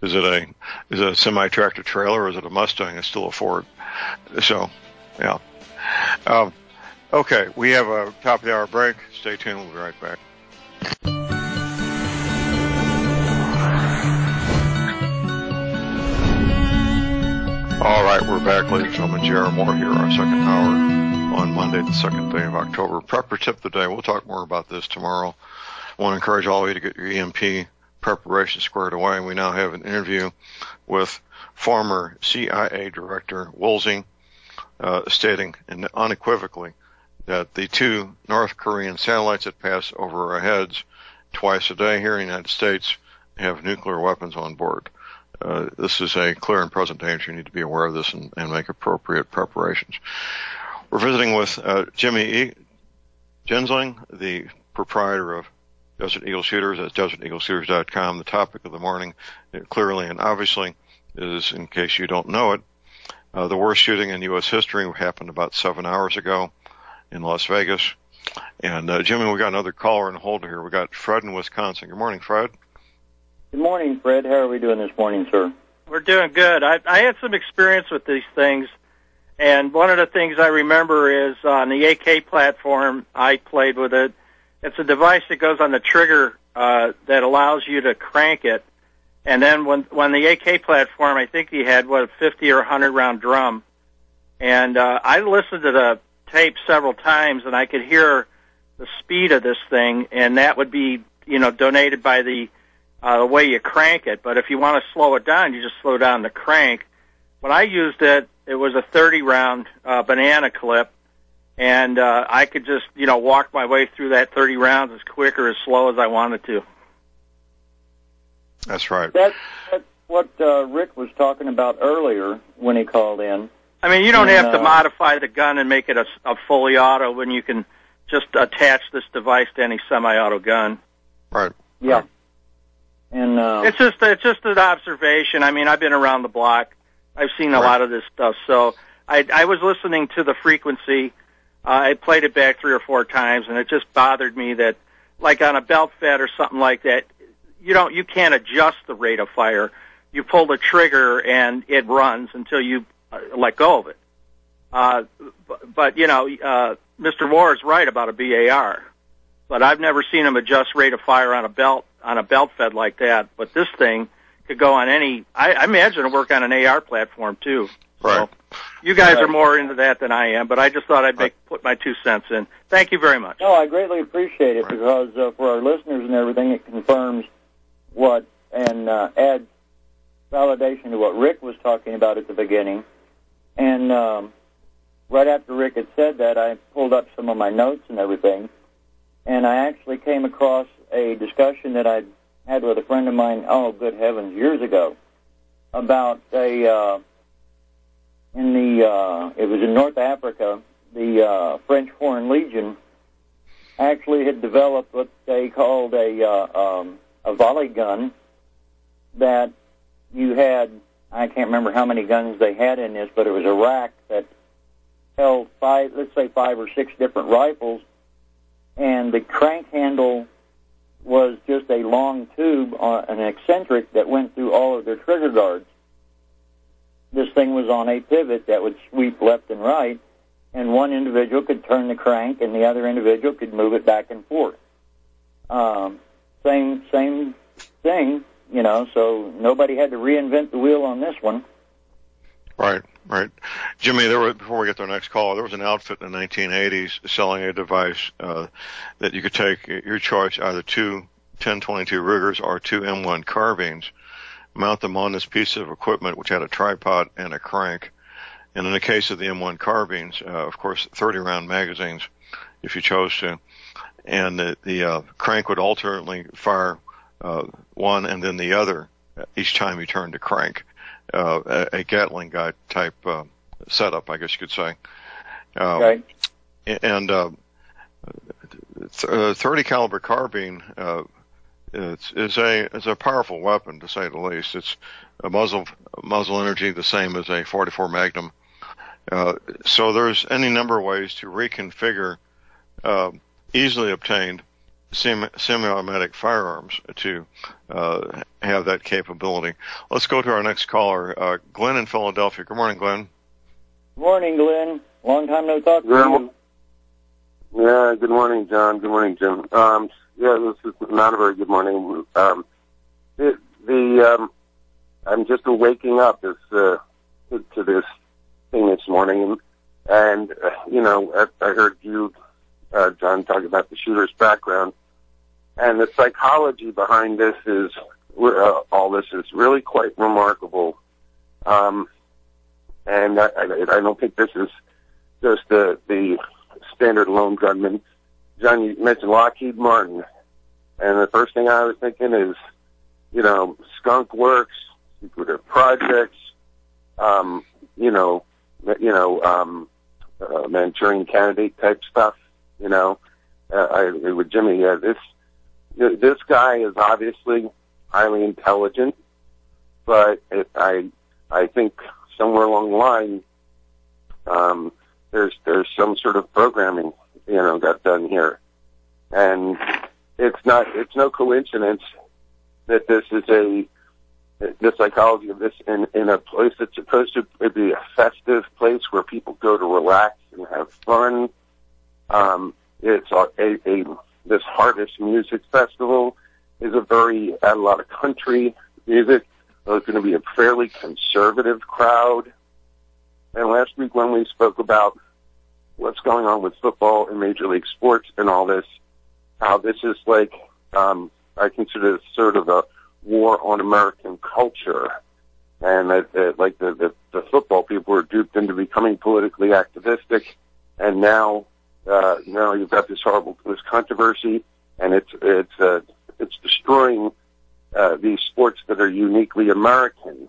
Is it a semi-tractor trailer, or is it a Mustang? It's still a Ford. So, yeah. Okay, we have a top of the hour break. Stay tuned. We'll be right back. All right, we're back, ladies and gentlemen. J.R. Moore here, our second hour on Monday, the second day of October. Prepper tip of the day. We'll talk more about this tomorrow. I want to encourage all of you to get your EMP preparation squared away. We now have an interview with former CIA Director Woolsey, stating unequivocally that the 2 North Korean satellites that pass over our heads twice a day here in the United States have nuclear weapons on board. This is a clear and present danger. You need to be aware of this and make appropriate preparations. We're visiting with Jimmy Gensling, the proprietor of Desert Eagle Shooters at deserteagleshooters.com. The topic of the morning, clearly and obviously, is, in case you don't know it, the worst shooting in U.S. history happened about 7 hours ago in Las Vegas. And, Jimmy, we got another caller in hold here. We got Fred in Wisconsin. Good morning, Fred. Good morning, Fred. How are we doing this morning, sir? We're doing good. I had some experience with these things, and one of the things I remember is on the AK platform, I played with it. It's a device that goes on the trigger that allows you to crank it. And then when the AK platform, I think he had, a 50 or 100 round drum. And I listened to the tape several times, and I could hear the speed of this thing, and that would be, donated by the way you crank it. But if you want to slow it down, you just slow down the crank. When I used it, it was a 30 round banana clip. And I could just, walk my way through that 30 rounds as quick or as slow as I wanted to. That's right. That's what Rick was talking about earlier when he called in. I mean, you don't have to modify the gun and make it a fully auto when you can just attach this device to any semi-auto gun. Right. Yeah. And it's just an observation. I mean, I've been around the block. I've seen a lot of this stuff. So I was listening to the frequency. I played it back 3 or 4 times, and it just bothered me that, like on a belt fed or something like that, you can't adjust the rate of fire. You pull the trigger and it runs until you let go of it. But Mr. Moore is right about a BAR, but I've never seen him adjust rate of fire on a belt fed like that. But this thing could go on any. I imagine it'll work on an AR platform too. Right. So you guys are more into that than I am, but I just thought I'd put my 2 cents in. Thank you very much. No, I greatly appreciate it because for our listeners and everything, it confirms what and adds validation to what Rick was talking about at the beginning. And right after Rick had said that, I pulled up some of my notes and everything, and I actually came across a discussion that I'd had with a friend of mine, good heavens, years ago, about it was in North Africa, the French Foreign Legion actually had developed what they called a volley gun that you had, I can't remember how many guns they had in this, but it was a rack that held five or six different rifles, and the crank handle was just a long tube, an eccentric that went through all of their trigger guards. This thing was on a pivot that would sweep left and right, and one individual could turn the crank, and the other individual could move it back and forth. Same thing, so nobody had to reinvent the wheel on this one. Right. Jimmy, before we get to our next call, there was an outfit in the 1980s selling a device that you could take your choice, either two 1022 Rugers or two M1 carbines, mount them on this piece of equipment, which had a tripod and a crank. And in the case of the M1 carbines, of course, 30-round magazines, if you chose to. And the crank would alternately fire one and then the other each time you turned the crank. A Gatling gun type setup, I guess you could say. Right. And 30 caliber carbine is a powerful weapon, to say the least. It's a muzzle energy the same as a 44 Magnum. So there's any number of ways to reconfigure easily obtained semi-automatic firearms to have that capability. Let's go to our next caller, Glenn in Philadelphia. Good morning, Glenn. Morning, Glenn. Long time no talk to you. Yeah, good morning, John. Good morning, Jim. This is not a very good morning. I'm just waking up to this thing this morning, and I heard you, John, talk about the shooter's background, and the psychology behind this is all this is really quite remarkable. And I don't think this is just the standard lone gunman. John, you mentioned Lockheed Martin, and the first thing I was thinking is, Skunk Works, Secretive Projects, Manchurian Candidate type stuff. With Jimmy, this guy is obviously highly intelligent, but I think somewhere along the line, there's some sort of programming, got done here. And it's no coincidence that this is the psychology of this in a place that's supposed to be a festive place where people go to relax and have fun. It's this Harvest Music Festival is had a lot of country music. So it's going to be a fairly conservative crowd. And last week when we spoke about what's going on with football and Major League Sports and all this, how this is like, I consider it sort of a war on American culture. And that the football people were duped into becoming politically activistic. And now, you've got this controversy, and it's destroying these sports that are uniquely American.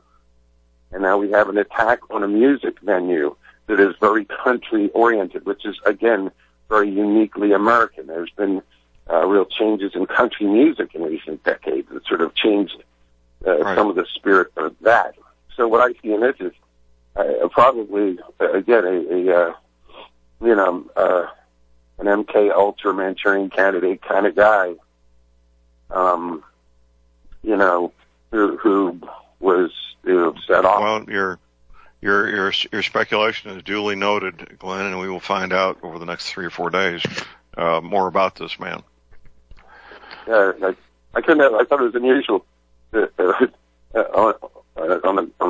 And now we have an attack on a music venue that is very country-oriented, which is, again, very uniquely American. There's been real changes in country music in recent decades that sort of changed some of the spirit of that. So what I see in this is probably, again, an MK Ultra Manchurian Candidate kind of guy, who was set off. Well, your speculation is duly noted, Glenn, and we will find out over the next 3 or 4 days more about this man. Yeah, I thought it was unusual on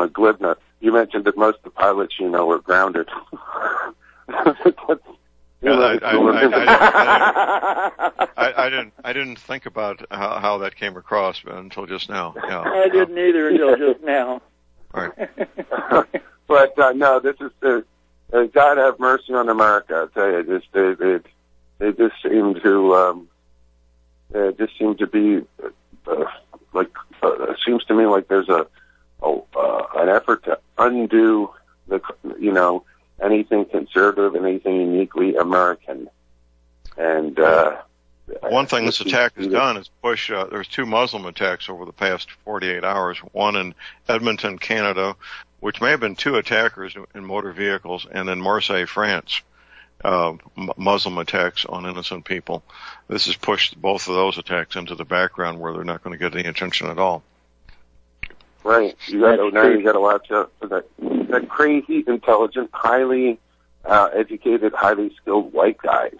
a glib note. You mentioned that most of the pilots were grounded. I didn't think about how that came across until just now. Yeah. I didn't either until just now. Right. But no, this is God have mercy on America. I tell you, they just seem to be it seems to me like there's an effort to undo anything conservative and anything uniquely American. And one thing this attack has done is push. There's 2 Muslim attacks over the past 48 hours. One in Edmonton, Canada, which may have been 2 attackers in motor vehicles, and in Marseille, France, Muslim attacks on innocent people. This has pushed both of those attacks into the background where they're not going to get any attention at all. Right. You got to watch out for that crazy, intelligent, highly educated, highly skilled white guy.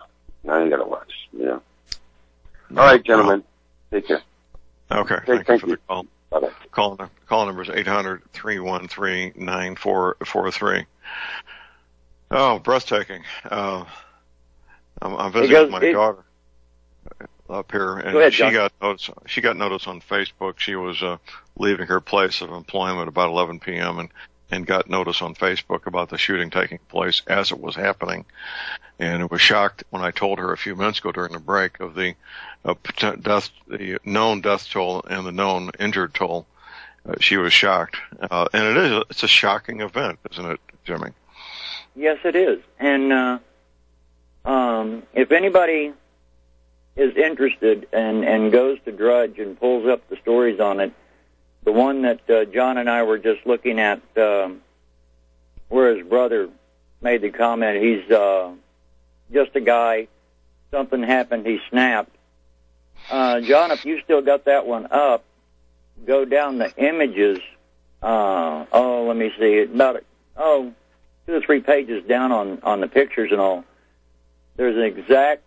Now you got to watch. Yeah. All right, gentlemen. Take care. Okay. Thank you for the call. Bye-bye. Call number is 800-313-9443. Oh, breathtaking. I'm visiting with my daughter up here, and ahead, she got notice on Facebook. She was leaving her place of employment about 11 p.m. and got notice on Facebook about the shooting taking place as it was happening, and was shocked when I told her a few minutes ago during the break of the known death toll and the known injured toll. She was shocked, and it's a shocking event, isn't it, Jimmy? Yes, it is. And if anybody is interested and goes to Drudge and pulls up the stories on it, the one that John and I were just looking at, where his brother made the comment, he's just a guy, something happened, he snapped. John, if you still got that one up, go down the images. Let me see. About 2 or 3 pages down on the pictures and all. There's an exact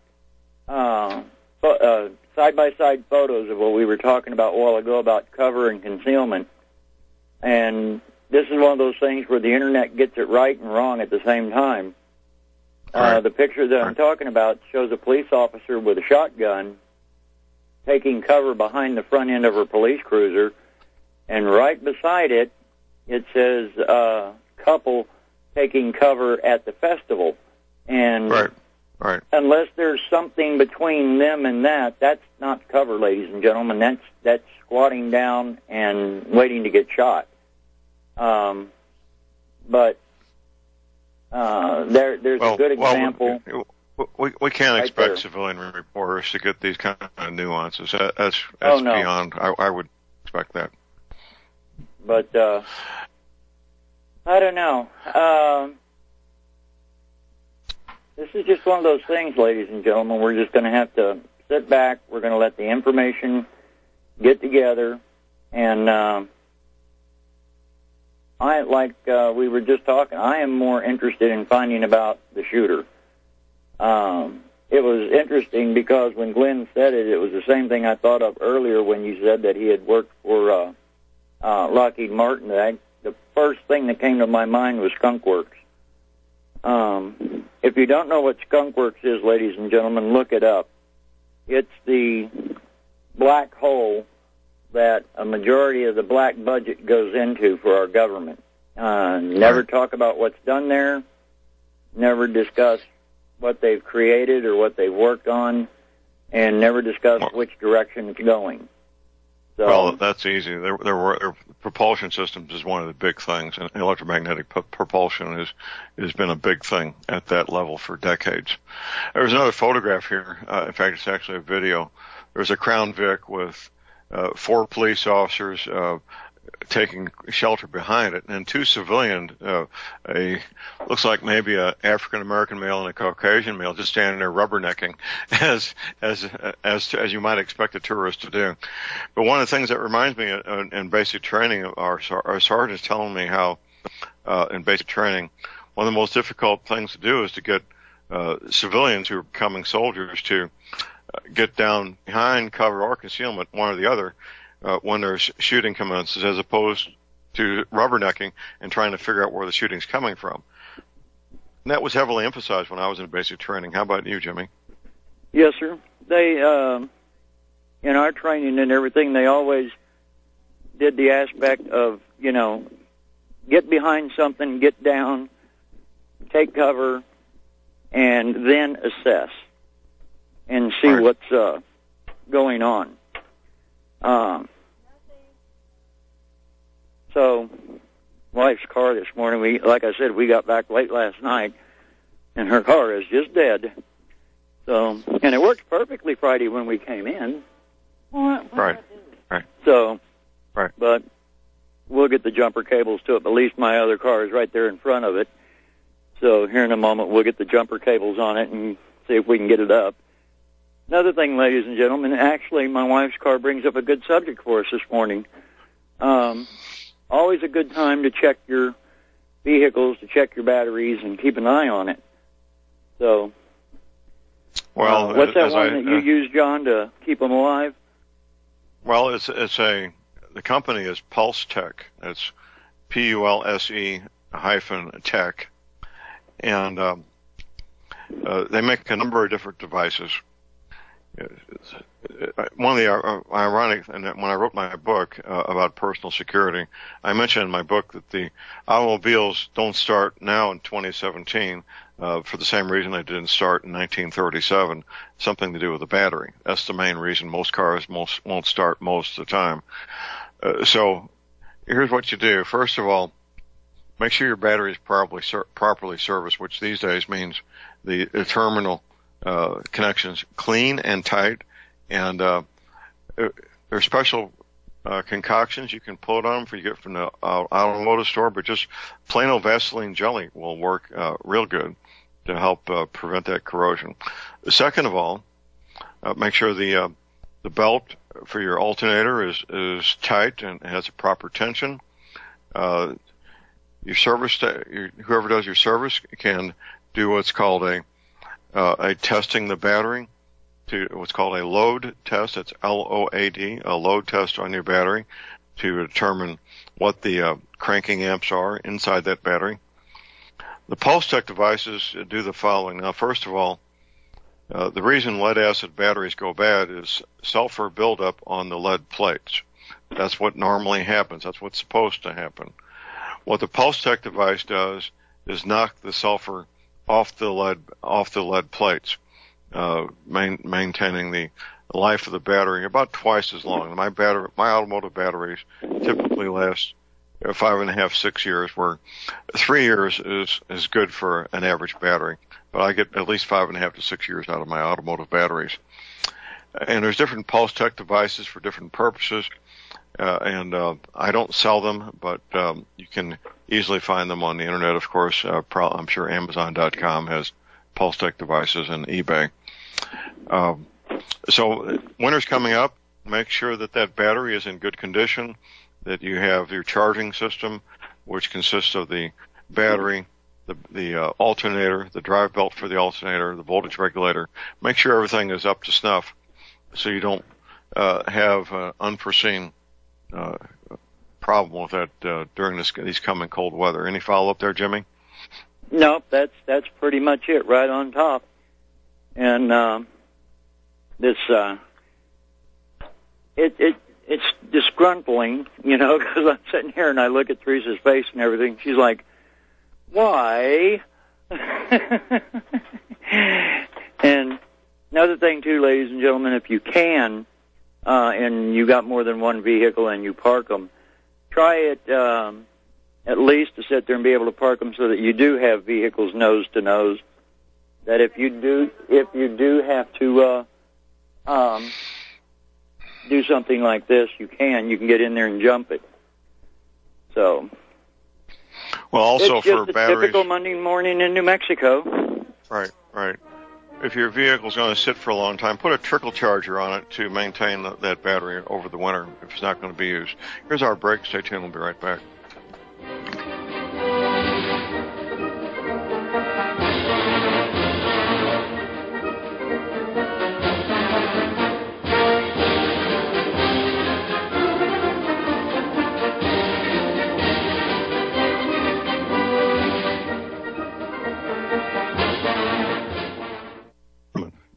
side-by-side photos of what we were talking about a while ago about cover and concealment. And this is one of those things where the Internet gets it right and wrong at the same time. Right. The picture that I'm talking about shows a police officer with a shotgun taking cover behind the front end of her police cruiser, and right beside it, it says couple taking cover at the festival. And right. Unless there's something between them and that's not cover, ladies and gentlemen. That's squatting down and waiting to get shot. There's a good example. We can't right expect there. civilian reporters to get these kind of nuances. That's beyond. I would expect that. But I don't know. This is just one of those things, ladies and gentlemen. We're just going to have to sit back. We're going to let the information get together, and we were just talking, I am more interested in finding about the shooter. It was interesting because when Glenn said it was the same thing I thought of earlier when you said that he had worked for Lockheed Martin. The first thing that came to my mind was Skunk Works. If you don't know what Skunk Works is, ladies and gentlemen, look it up. It's the black hole that a majority of the black budget goes into for our government. Never talk about what's done there, never discuss what they've created or what they've worked on, and never discuss which direction it's going. So, well, that's easy. Their propulsion systems is one of the big things, and electromagnetic propulsion has been a big thing at that level for decades. There's another photograph here. In fact, it's actually a video. There's a Crown Vic with 4 police officers taking shelter behind it, and 2 civilians, looks like maybe a African American male and a Caucasian male, just standing there rubbernecking, as you might expect a tourist to do. But one of the things that reminds me in basic training, our sergeants telling me how in basic training, one of the most difficult things to do is to get civilians who are becoming soldiers to get down behind cover or concealment, one or the other, when there's shooting commences, as opposed to rubbernecking and trying to figure out where the shooting's coming from. And that was heavily emphasized when I was in basic training. How about you, Jimmy? Yes, sir. They, in our training and everything, they always did the aspect of, get behind something, get down, take cover, and then assess and see what's going on. So, wife's car this morning, like I said, we got back late last night, and her car is just dead. So, and it worked perfectly Friday when we came in. Right. So, right. But we'll get the jumper cables to it. At least my other car is right there in front of it. So here in a moment, we'll get the jumper cables on it and see if we can get it up. Another thing, ladies and gentlemen, actually, my wife's car brings up a good subject for us this morning. Always a good time to check your vehicles, to check your batteries, and keep an eye on it. So, well, what's that one that you use, John, to keep them alive? Well, the company is Pulse Tech. It's PULSE-Tech, and they make a number of different devices. One of the ironic, and when I wrote my book about personal security, I mentioned in my book that the automobiles don't start now in 2017 for the same reason they didn't start in 1937, something to do with the battery. That's the main reason most cars won't start most of the time. So here's what you do. First of all, make sure your battery is properly serviced, which these days means the terminal connections clean and tight, and there are special concoctions you can put on them for you get from the automotive store, but just plain old Vaseline jelly will work real good to help prevent that corrosion. Second of all, make sure the belt for your alternator is tight and has a proper tension. Your service, whoever does your service can do what's called a testing the battery, to what's called a load test. It's LOAD, a load test on your battery to determine what the cranking amps are inside that battery. The Pulse Tech devices do the following. Now, first of all, the reason lead acid batteries go bad is sulfur buildup on the lead plates. That's what normally happens. That's what's supposed to happen. What the Pulse Tech device does is knock the sulfur off the lead plates, maintaining the life of the battery about twice as long. My automotive batteries typically last 5.5, 6 years, where 3 years is good for an average battery. But I get at least 5.5 to 6 years out of my automotive batteries. And there's different Pulse Tech devices for different purposes. And I don't sell them, but you can easily find them on the internet. Of course, I'm sure Amazon.com has Pulse Tech devices, and eBay. So winter's coming up. Make sure that battery is in good condition, that you have your charging system, which consists of the battery, the alternator, the drive belt for the alternator, the voltage regulator. Make sure everything is up to snuff so you don't have unforeseen problem with that during these coming cold weather. Any follow-up there, Jimmy? No, that's pretty much it, right on top. And it's disgruntling, because I'm sitting here and I look at Teresa's face and everything. She's like, "Why?" And another thing, too, ladies and gentlemen, if you can, and you got more than one vehicle and you park them, try it at least to sit there and be able to park them so that you do have vehicles nose to nose. That if you do have to do something like this, you can get in there and jump it. So, well, also it's just for a batteries, typical Monday morning in New Mexico. Right. If your vehicle's going to sit for a long time, put a trickle charger on it to maintain that battery over the winter if it's not going to be used. Here's our break. Stay tuned. We'll be right back.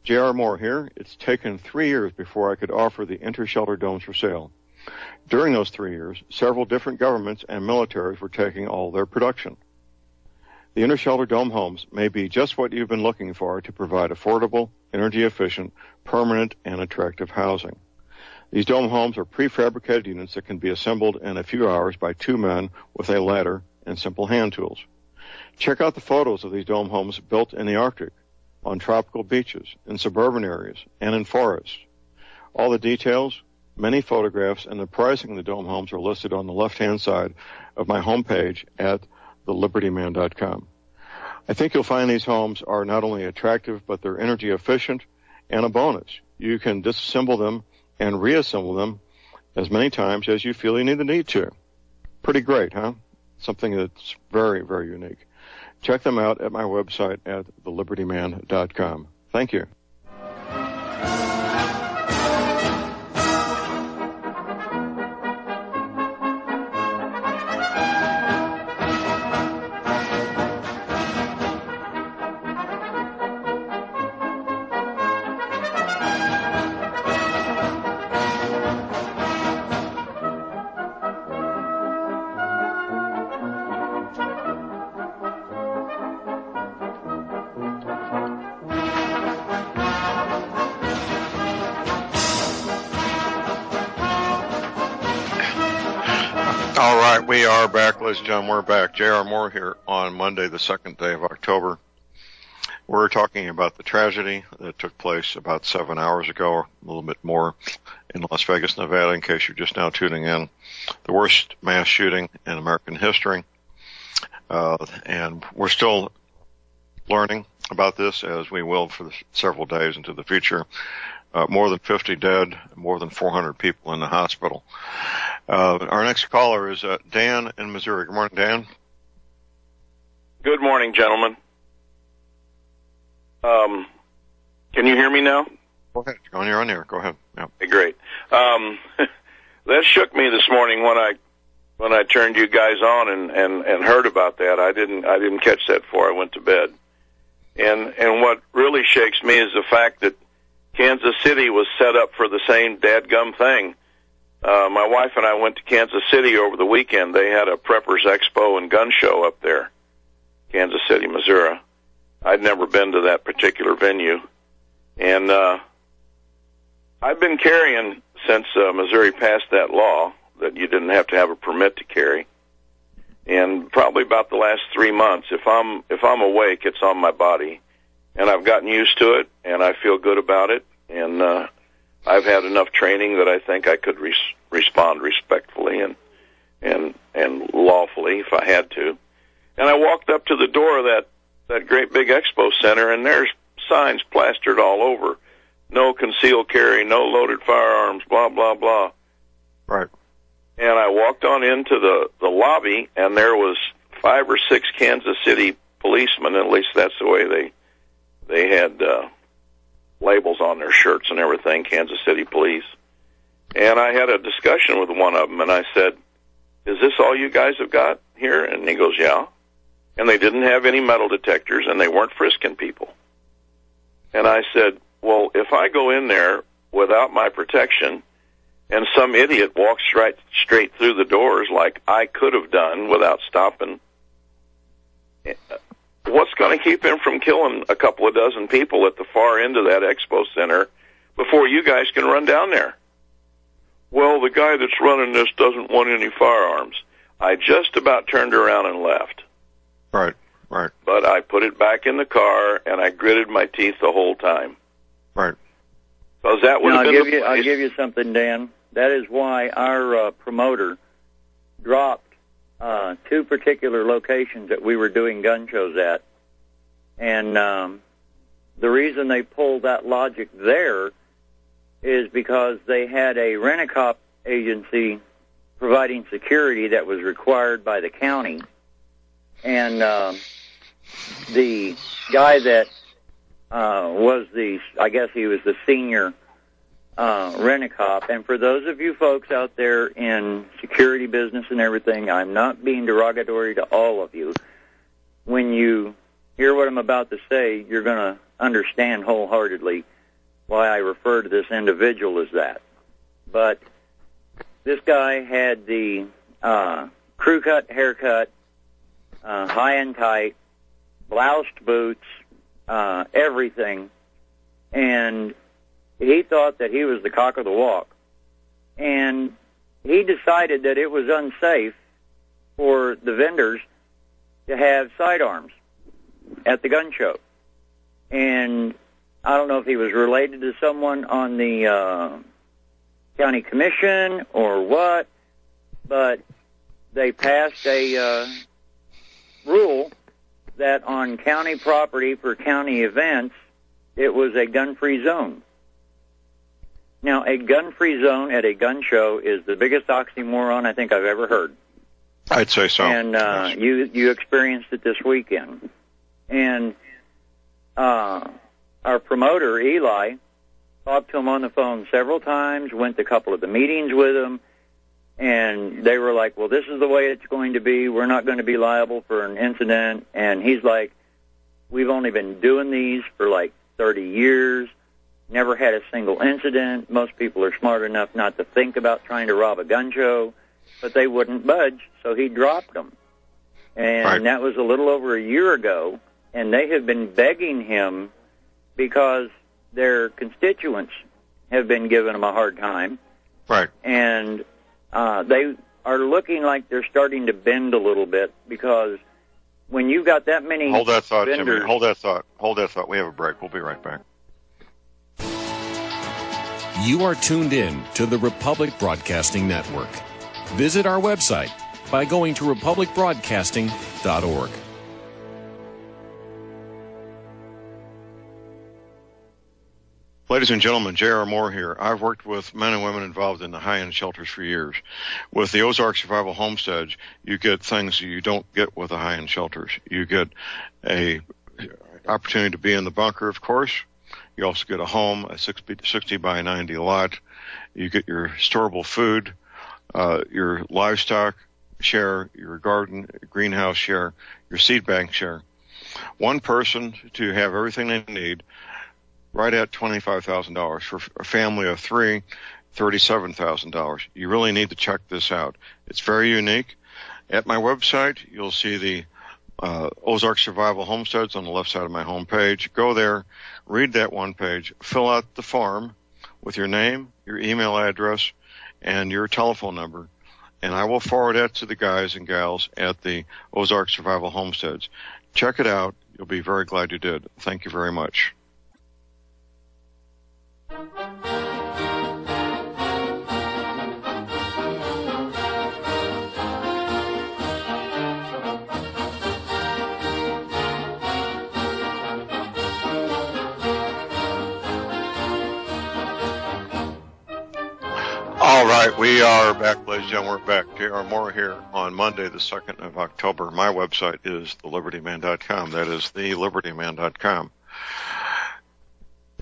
J.R. Moore here. It's taken 3 years before I could offer the inter-shelter domes for sale. During those 3 years, several different governments and militaries were taking all their production. The inter-shelter dome homes may be just what you've been looking for to provide affordable, energy-efficient, permanent, and attractive housing. These dome homes are prefabricated units that can be assembled in a few hours by 2 men with a ladder and simple hand tools. Check out the photos of these dome homes built in the Arctic, on tropical beaches, in suburban areas, and in forests. All the details many photographs, and the pricing of the dome homes are listed on the left-hand side of my homepage at thelibertyman.com. I think you'll find these homes are not only attractive, but they're energy efficient, and a bonus. You can disassemble them and reassemble them as many times as you feel you need to. Pretty great, huh? Something that's very, very unique. Check them out at my website at thelibertyman.com. Thank you. We are back, ladies and gentlemen. We're back. J.R. Moore here on Monday, the second day of October. We're talking about the tragedy that took place about 7 hours ago, or a little bit more, in Las Vegas, Nevada, in case you're just now tuning in. The worst mass shooting in American history. And we're still learning about this, as we will for several days into the future. More than 50 dead, more than 400 people in the hospital. Our next caller is Dan in Missouri. Good morning, Dan. Good morning, gentlemen. Can you hear me now? Go ahead. You're on air. Go ahead. Yep. Okay, great. That shook me this morning when I turned you guys on and heard about that. I didn't catch that before I went to bed. And what really shakes me is the fact that Kansas City was set up for the same dadgum thing. My wife and I went to Kansas City over the weekend. They had a Preppers Expo and gun show up there, Kansas City, Missouri. I'd never been to that particular venue. And I've been carrying since Missouri passed that law that you didn't have to have a permit to carry. And probably about the last 3 months, if I'm awake, it's on my body. And I've gotten used to it, and I feel good about it. And I've had enough training that I think I could respond respectfully and lawfully if I had to. And I walked up to the door of that great big expo center, and there's signs plastered all over. No concealed carry, no loaded firearms, blah, blah, blah. Right. And I walked on into the lobby, and there was 5 or 6 Kansas City policemen, at least that's the way they had labels on their shirts and everything, Kansas City Police. And I had a discussion with one of them, and I said, "Is this all you guys have got here?" And he goes, "Yeah." And they didn't have any metal detectors, and they weren't frisking people. And I said, "Well, if I go in there without my protection and some idiot walks straight through the doors like I could have done without stopping, what's going to keep him from killing a couple of dozen people at the far end of that expo center before you guys can run down there?" "Well, the guy that's running this doesn't want any firearms." I just about turned around and left. Right, right. But I put it back in the car, and I gritted my teeth the whole time. Right. Because that would have been I'll give you something, Dan. That is why our promoter dropped 2 particular locations that we were doing gun shows at. And the reason they pulled that logic there is because they had a rent-a-cop agency providing security that was required by the county. And the guy that I guess he was the senior rent-a-cop. And for those of you folks out there in security business and everything, I'm not being derogatory to all of you. When you hear what I'm about to say, you're going to understand wholeheartedly why I refer to this individual as that. But this guy had the crew cut haircut, high and tight, bloused boots, everything, and he thought that he was the cock of the walk. And he decided that it was unsafe for the vendors to have sidearms at the gun show. And I don't know if he was related to someone on the county commission or what, but they passed a rule that on county property for county events, it was a gun-free zone. Now, a gun-free zone at a gun show is the biggest oxymoron I think I've ever heard. I'd say so. And yes. you experienced it this weekend. And our promoter, Eli, talked to him on the phone several times, went to a couple of the meetings with him, and they were like, well, this is the way it's going to be. We're not going to be liable for an incident. And he's like, we've only been doing these for like 30 years, never had a single incident. Most people are smart enough not to think about trying to rob a gun show, but they wouldn't budge, so he dropped them. And right. That was a little over a year ago, and they have been begging him because their constituents have been giving him a hard time. Right. And they are looking like they're starting to bend a little bit, because when you've got that many Hold that thought, vendors, Jimmy. Hold that thought. We have a break. We'll be right back. You are tuned in to the Republic Broadcasting Network. Visit our website by going to republicbroadcasting.org. Ladies and gentlemen, J.R. Moore here. I've worked with men and women involved in the high-end shelters for years. With the Ozark Survival Homestead, you get things you don't get with the high-end shelters. You get a opportunity to be in the bunker, of course. You also get a home, a 60 by 90 lot. You get your storable food, your livestock share, your garden, greenhouse share, your seed bank share. One person to have everything they need, right at $25,000. For a family of three, $37,000. You really need to check this out. It's very unique. At my website, you'll see the Ozark Survival Homesteads on the left side of my homepage. Go there, read that one page, fill out the form with your name, your email address, and your telephone number, and I will forward that to the guys and gals at the Ozark Survival Homesteads. Check it out. You'll be very glad you did. Thank you very much. All right, we are back, ladies and gentlemen. We're back. J.R. Moore here on Monday, the 2nd of October. My website is thelibertyman.com. That is thelibertyman.com.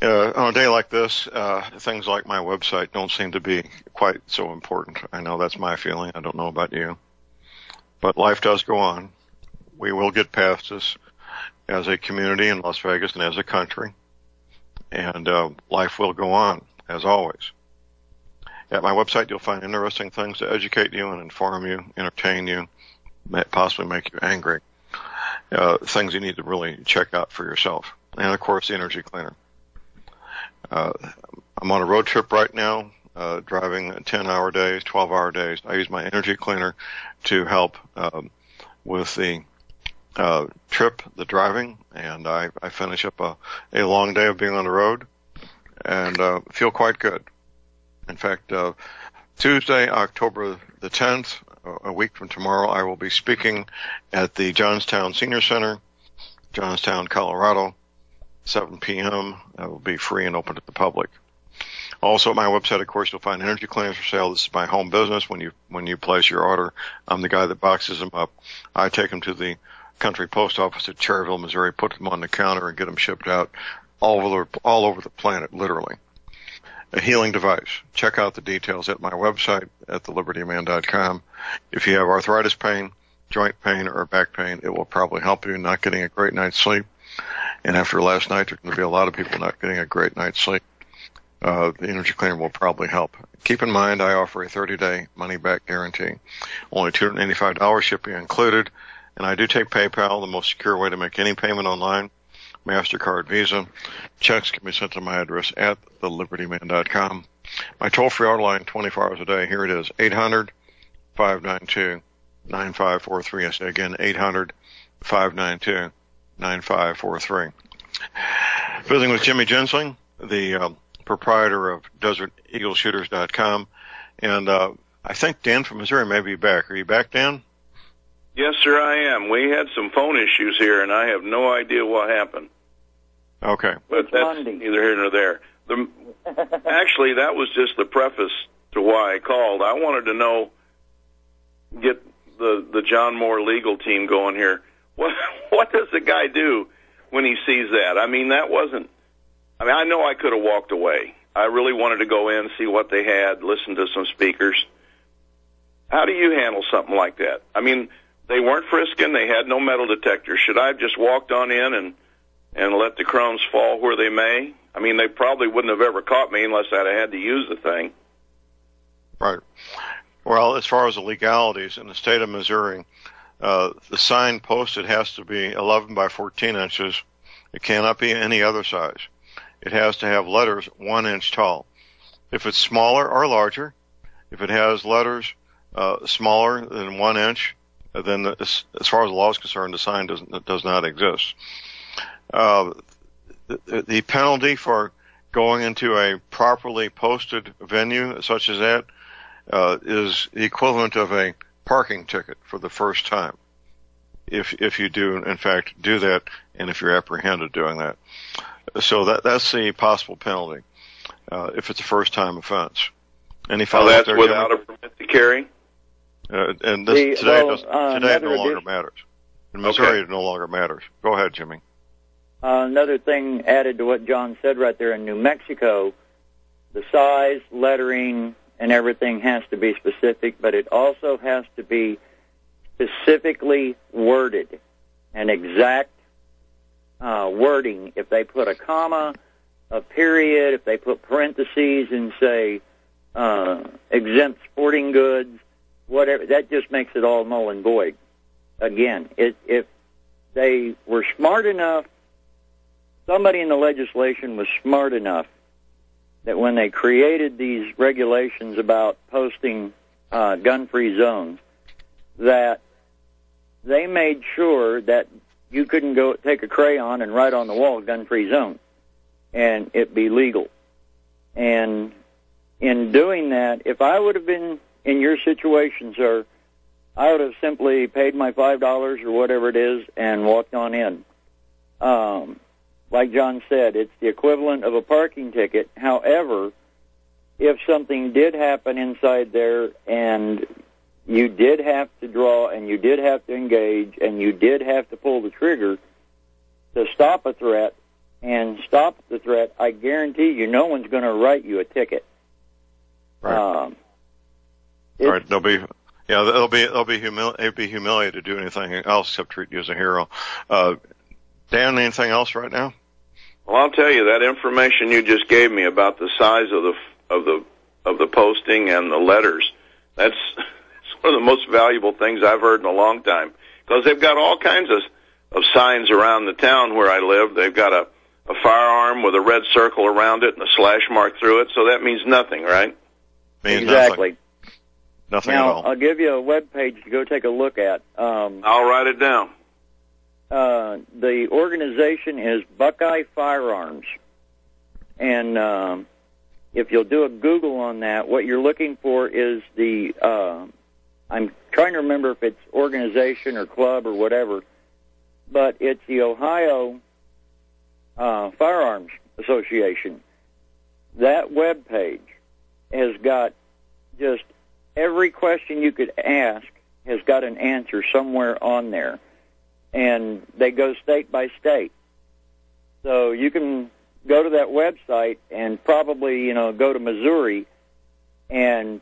On a day like this, things like my website don't seem to be quite so important. I know that's my feeling. I don't know about you. But life does go on. We will get past this as a community in Las Vegas and as a country. And life will go on, as always. At my website, you'll find interesting things to educate you and inform you, entertain you, possibly make you angry. Things you need to really check out for yourself. And, of course, the energy cleaner. I'm on a road trip right now, driving 10-hour days, 12-hour days. I use my energy cleaner to help with the trip, the driving, and I finish up a long day of being on the road and feel quite good. In fact, Tuesday, October the 10th, a week from tomorrow, I will be speaking at the Johnstown Senior Center, Johnstown, Colorado, 7 p.m. That will be free and open to the public. Also, at my website, of course, you'll find energy cleaners for sale. This is my home business. When you place your order, I'm the guy that boxes them up. I take them to the country post office at Cherryville, Missouri, put them on the counter, and get them shipped out all over the planet, literally. A healing device. Check out the details at my website at thelibertyman.com. If you have arthritis pain, joint pain, or back pain, it will probably help you not getting a great night's sleep. And after last night, there's going to be a lot of people not getting a great night's sleep. The energy cleaner will probably help. Keep in mind, I offer a 30-day money-back guarantee. Only $285 shipping included. And I do take PayPal, the most secure way to make any payment online. MasterCard, Visa. Checks can be sent to my address at thelibertyman.com. My toll-free order line, 24 hours a day. Here it is, 800-592-9543. I say again, 800-592-9543. Visiting with Jimmy Gensling, the proprietor of DesertEagleShooters.com. And I think Dan from Missouri may be back. Are you back, Dan? Yes, sir, I am. We had some phone issues here, and I have no idea what happened. Okay. But that's neither here nor there. Actually, that was just the preface to why I called. I wanted to get the John Moore legal team going here. What does the guy do when he sees that? I mean, I know I could have walked away. I really wanted to go in, see what they had, listen to some speakers. How do you handle something like that? I mean, they weren't frisking. They had no metal detector. Should I have just walked on in and let the crumbs fall where they may? I mean, they probably wouldn't have ever caught me unless I'd had to use the thing. Right. Well, as far as the legalities in the state of Missouri, the sign posted has to be 11 by 14 inches. It cannot be any other size. It has to have letters 1 inch tall. If it's smaller or larger, if it has letters smaller than 1 inch, then as far as the law is concerned, the sign does not exist. The penalty for going into a properly posted venue such as that is the equivalent of a parking ticket for the first time, if you do in fact do that, and if you're apprehended doing that. So that's the possible penalty if it's a first time offense. Any follow that's without a permit to carry? And today it no longer matters. In Missouri, it no longer matters. Go ahead, Jimmy. Another thing added to what John said right there, in New Mexico, the size, lettering, and everything has to be specific, but it also has to be specifically worded, an exact wording. If they put a comma, a period, if they put parentheses and say exempt sporting goods, whatever, that just makes it all null and void. Again, if they were smart enough, somebody in the legislation was smart enough that when they created these regulations about posting gun-free zones, that they made sure that you couldn't go take a crayon and write on the wall gun-free zone and it be legal. And in doing that, if I would have been in your situation, sir, I would have simply paid my $5 or whatever it is and walked on in. Like John said, it's the equivalent of a parking ticket. However, if something did happen inside there and you did have to draw and you did have to engage and you did have to pull the trigger to stop a threat and stop the threat, I guarantee you no one's going to write you a ticket. Right. Right. They'll be humiliated to do anything else except treat you as a hero. Dan, anything else right now? Well, I'll tell you, that information you just gave me about the size of the posting and the letters, it's one of the most valuable things I've heard in a long time, because they've got all kinds of signs around the town where I live. They've got a firearm with a red circle around it and a slash mark through it, so that means nothing, right? Means exactly. Nothing now, at all. I'll give you a web page to go take a look at. I'll write it down. The organization is Buckeye Firearms. And if you'll do a Google on that, what you're looking for is I'm trying to remember if it's organization or club or whatever, but it's the Ohio Firearms Association. That web page has got just every question you could ask has got an answer somewhere on there. And they go state by state. So you can go to that website and probably, go to Missouri and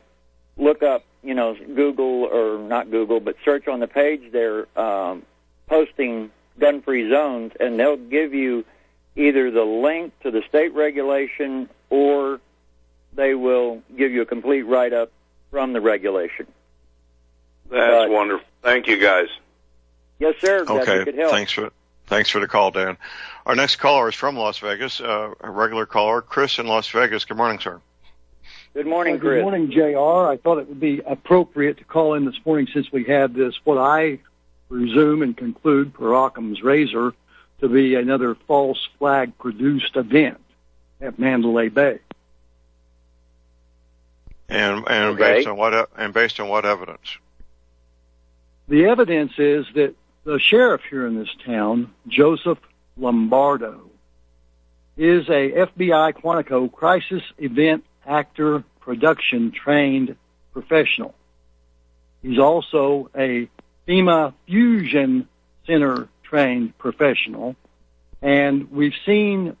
look up, Google, or not Google, but search on the page there, posting gun-free zones, and they'll give you either the link to the state regulation or they will give you a complete write-up from the regulation. That's wonderful. Thank you, guys. Yes, sir. Okay. Could help. Thanks for the call, Dan. Our next caller is from Las Vegas, a regular caller, Chris in Las Vegas. Good morning, sir. Good morning, Chris. Good morning, JR. I thought it would be appropriate to call in this morning since we had this, what I presume and conclude per Occam's razor, to be another false flag-produced event at Mandalay Bay. And Okay. based on what evidence? The evidence is that the sheriff here in this town, Joseph Lombardo, is a FBI Quantico crisis event actor production trained professional. He's also a FEMA Fusion Center trained professional. And we've seen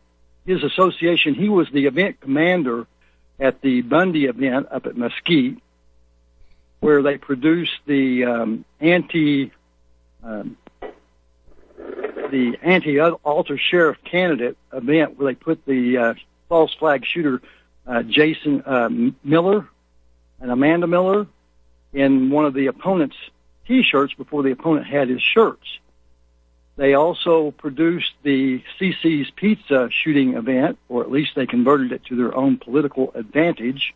his association. He was the event commander at the Bundy event up at Mesquite, where they produced the anti-alter sheriff candidate event, where they put the false flag shooter Jason Miller and Amanda Miller in one of the opponent's T-shirts before the opponent had his shirts. They also produced the CC's Pizza shooting event, or at least they converted it to their own political advantage,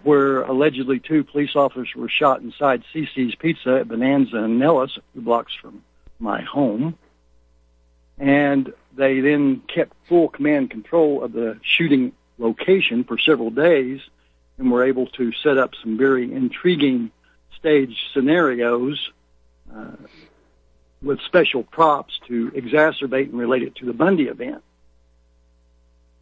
where allegedly 2 police officers were shot inside CC's Pizza at Bonanza and Nellis, a few blocks from my home. And they then kept full command and control of the shooting location for several days and were able to set up some very intriguing stage scenarios with special props to exacerbate and relate it to the Bundy event.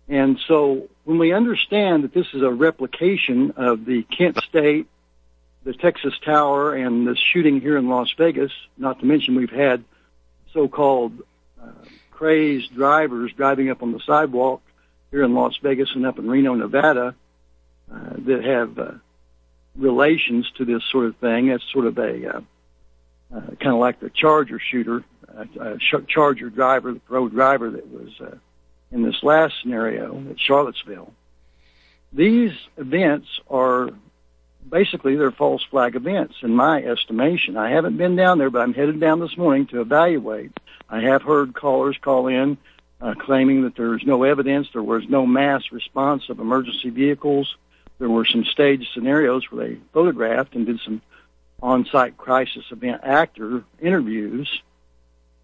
And so when we understand that this is a replication of the Kent State, the Texas Tower, and the shooting here in Las Vegas, not to mention we've had so-called crazed drivers driving up on the sidewalk here in Las Vegas and up in Reno, Nevada, that have relations to this sort of thing. That's sort of a kind of like the Charger shooter, Charger driver, the pro driver that was in this last scenario at Charlottesville. These events are basically, they're false flag events in my estimation. I haven't been down there, but I'm headed down this morning to evaluate. I have heard callers call in claiming that there's no evidence, there was no mass response of emergency vehicles. There were some staged scenarios where they photographed and did some on-site crisis event actor interviews,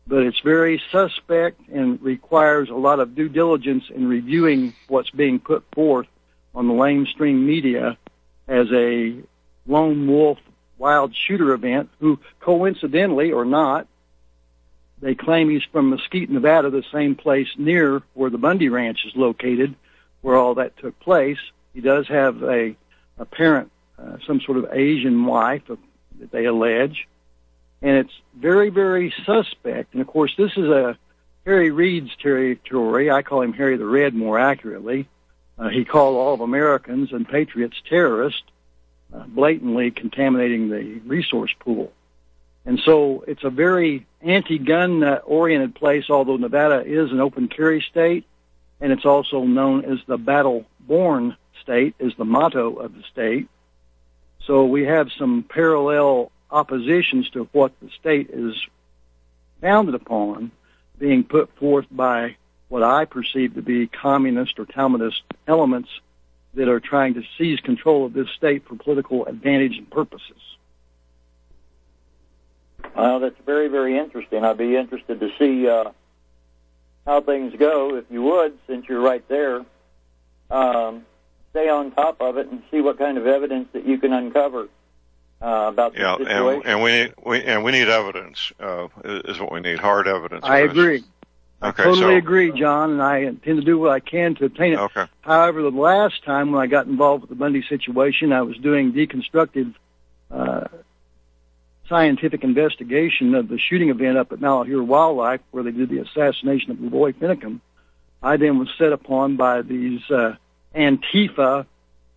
but it's very suspect and requires a lot of due diligence in reviewing what's being put forth on the mainstream media as a lone wolf wild shooter event, who coincidentally or not, they claim he's from Mesquite, Nevada, the same place near where the Bundy Ranch is located, where all that took place. He does have a parent, some sort of Asian wife that they allege, and it's very, very suspect. And of course, this is a Harry Reid's territory. I call him Harry the Red more accurately. He called all of Americans and patriots terrorists, blatantly contaminating the resource pool. And so it's a very anti-gun oriented place, although Nevada is an open carry state, and it's also known as the battle-born state, is the motto of the state. So we have some parallel oppositions to what the state is founded upon being put forth by what I perceive to be communist or Talmudist elements that are trying to seize control of this state for political advantage and purposes. Well, that's very, very interesting. I'd be interested to see how things go, if you would, since you're right there. Stay on top of it and see what kind of evidence that you can uncover about the situation. and we need evidence. Is what we need, hard evidence. I agree. Okay, I totally agree, John, and I intend to do what I can to obtain it. Okay. However, the last time when I got involved with the Bundy situation, I was doing deconstructive scientific investigation of the shooting event up at Malaheur Wildlife, where they did the assassination of Roy Finicum. I then was set upon by these Antifa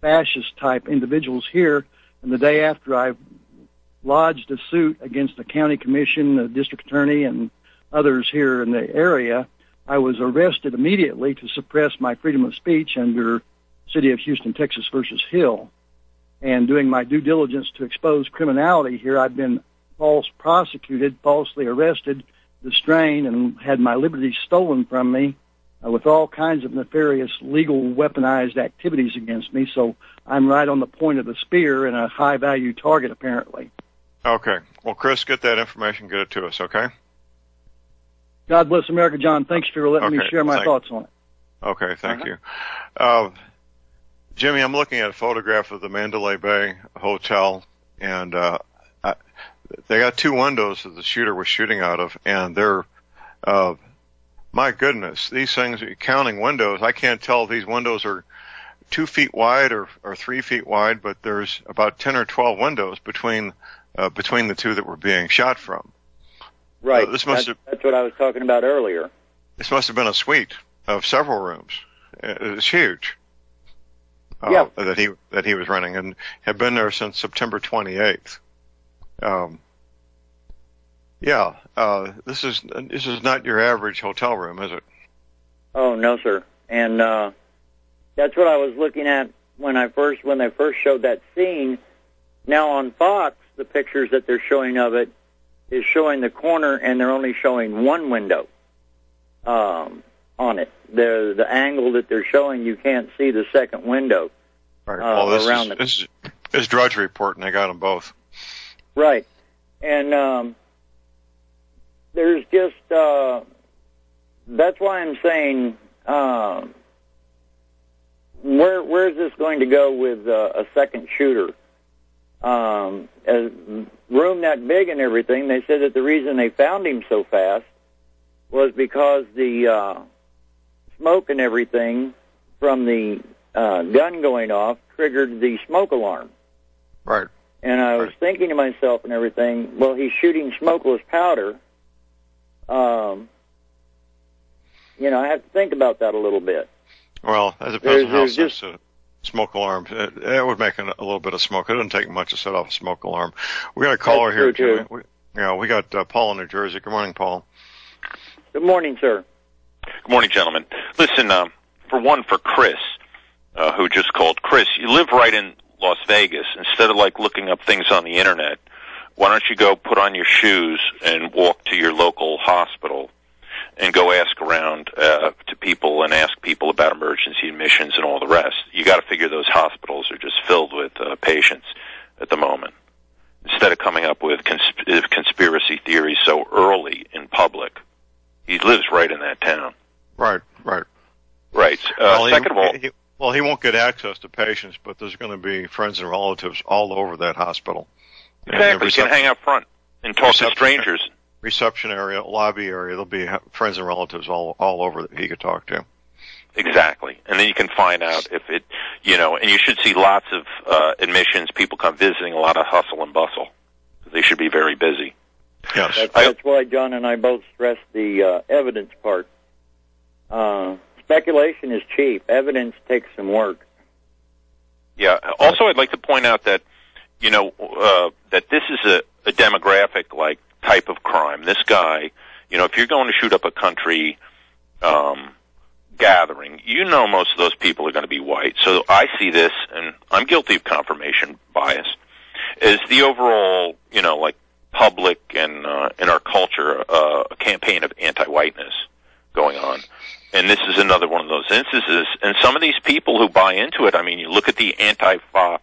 fascist-type individuals here, and the day after I lodged a suit against the county commission, the district attorney, and others here in the area, I was arrested immediately to suppress my freedom of speech under City of Houston, Texas versus Hill. And doing my due diligence to expose criminality here, I've been false prosecuted, falsely arrested, distrained, and had my liberty stolen from me with all kinds of nefarious legal weaponized activities against me. So I'm right on the point of the spear and a high-value target, apparently. Okay. Well, Chris, get that information, get it to us, okay? God bless America, John. Thanks for letting me share my thoughts on it. Okay, thank you. Jimmy, I'm looking at a photograph of the Mandalay Bay Hotel, and they got two windows that the shooter was shooting out of, and they're, my goodness, these things, counting windows, I can't tell if these windows are 2 feet wide or 3 feet wide, but there's about 10 or 12 windows between the two that were being shot from. Right. That's what I was talking about earlier. This must have been a suite of several rooms. It's huge. Yeah. That he was renting and had been there since September 28th. This is not your average hotel room, is it? Oh, no, sir. And that's what I was looking at when they first showed that scene. Now on Fox, the pictures that they're showing of it is showing the corner, and they're only showing one window on it. The angle that they're showing, you can't see the second window. Right. Well, this is Drudge Report, and they got them both. Right. And there's just that's why I'm saying where's this going to go with a second shooter? A room that big and everything, they said that the reason they found him so fast was because the smoke and everything from the gun going off triggered the smoke alarm. Right. And I was thinking to myself and everything, well, he's shooting smokeless powder. I have to think about that a little bit. Well, as it depends on how sensitive smoke alarm, it would make a little bit of smoke. It doesn't take much to set off a smoke alarm. We got a caller here, Jimmy. We got Paul in New Jersey. Good morning, Paul. Good morning, sir. Good morning, gentlemen. Listen, for Chris, who just called. Chris, you live right in Las Vegas. Instead of looking up things on the internet, why don't you go put on your shoes and walk to your local hospital and go ask around to people and ask people about emergency admissions and all the rest. You got to figure those hospitals are just filled with patients at the moment. Instead of coming up with conspiracy theories so early in public, he lives right in that town. Right. Second of all, he won't get access to patients, but there's going to be friends and relatives all over that hospital. Exactly. You can hang out front and talk to strangers. Reception area, lobby area, there'll be friends and relatives all over that he could talk to. Exactly. And then you can find out if it, and you should see lots of admissions, people come visiting, a lot of hustle and bustle. They should be very busy. Yes. That's why John and I both stress the evidence part. Speculation is cheap. Evidence takes some work. Yeah. Also, I'd like to point out that, that this is a demographic type of crime. This guy, if you're going to shoot up a country gathering, most of those people are going to be white. So I see this, and I'm guilty of confirmation bias, as the overall, public and in our culture, a campaign of anti-whiteness going on. And this is another one of those instances. And some of these people who buy into it, you look at the Antifa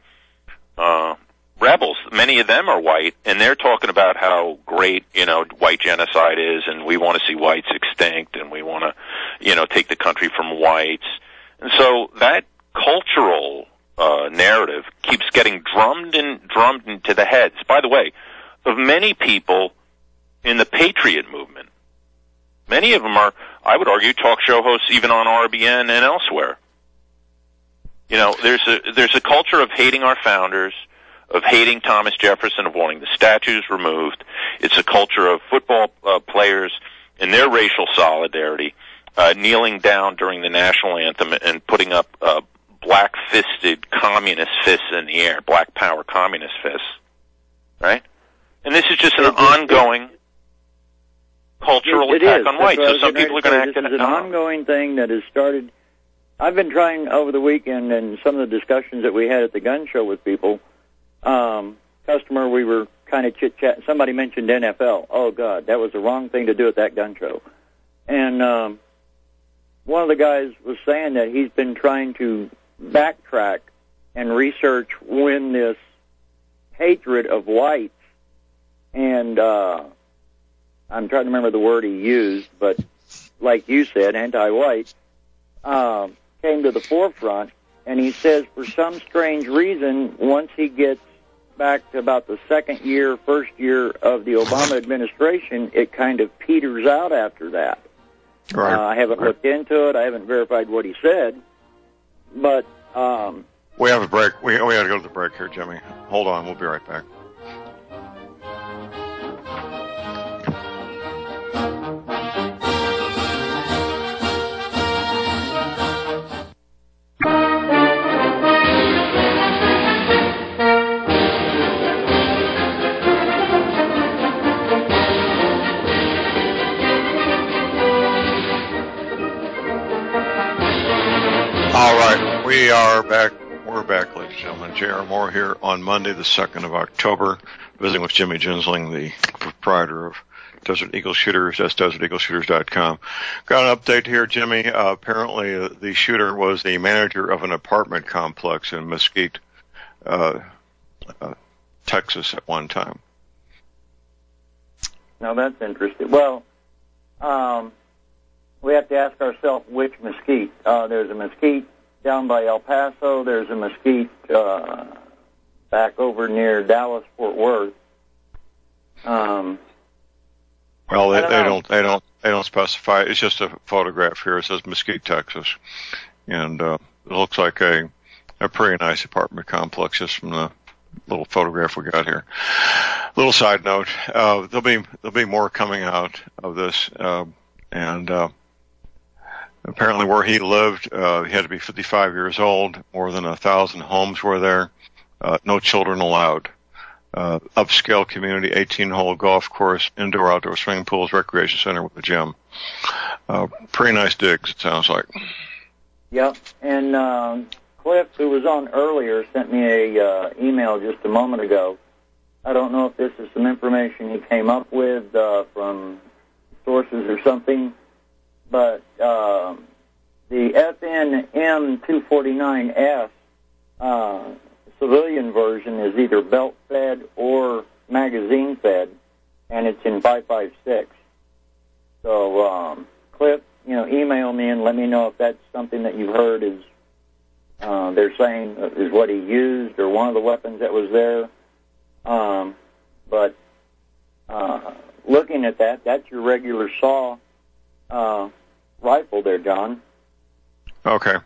rebels, many of them are white, and they're talking about how great, white genocide is, and we want to see whites extinct, and we want to, take the country from whites. And so that cultural narrative keeps getting drummed into the heads, by the way, of many people in the patriot movement. Many of them are, I would argue, talk show hosts even on RBN and elsewhere. There's a culture of hating our founders, of hating Thomas Jefferson, of wanting the statues removed. It's a culture of football players and their racial solidarity, kneeling down during the national anthem and putting up black-fisted communist fists in the air, black power communist fists, right? And this is just an ongoing cultural attack on whites. So some people are going to act This is an ongoing thing that has started. I've been trying over the weekend and some of the discussions that we had at the gun show with people. Customer, we were kind of chit-chatting. Somebody mentioned NFL. Oh, God, that was the wrong thing to do at that gun show. And one of the guys was saying that he's been trying to backtrack and research when this hatred of whites, and I'm trying to remember the word he used, but like you said, anti-white, came to the forefront, And he says for some strange reason, once he gets back to about the first year of the Obama administration, it kind of peters out after that. Right. I haven't looked into it. I haven't verified what he said. But we have a break. We got to go to the break here, Jimmy. Hold on. We'll be right back. We are back. We're back, ladies and gentlemen. J.R. Moore here on Monday, the 2nd of October, visiting with Jimmy Ginsling, the proprietor of Desert Eagle Shooters. That's DesertEagleShooters.com. Got an update here, Jimmy. Apparently, the shooter was the manager of an apartment complex in Mesquite, Texas, at one time. Now that's interesting. Well, we have to ask ourselves which Mesquite. There's a Mesquite down by El Paso. There's a Mesquite back over near Dallas, Fort Worth. Well, they don't specify. It's just a photograph here. It says Mesquite, Texas, and it looks like a pretty nice apartment complex just from the little photograph we got here. Little side note: there'll be more coming out of this, and apparently where he lived, he had to be 55 years old. More than 1,000 homes were there. No children allowed. Upscale community, 18-hole golf course, indoor-outdoor swimming pools, recreation center with a gym. Pretty nice digs, it sounds like. Yep. And Cliff, who was on earlier, sent me a email just a moment ago. I don't know if this is some information he came up with from sources or something, but the FNM 249S civilian version is either belt-fed or magazine-fed, and it's in 5.56. So, Cliff, email me and let me know if that's something that you've heard is they're saying is what he used or one of the weapons that was there. But looking at that, that's your regular saw rifle there, John. Okay.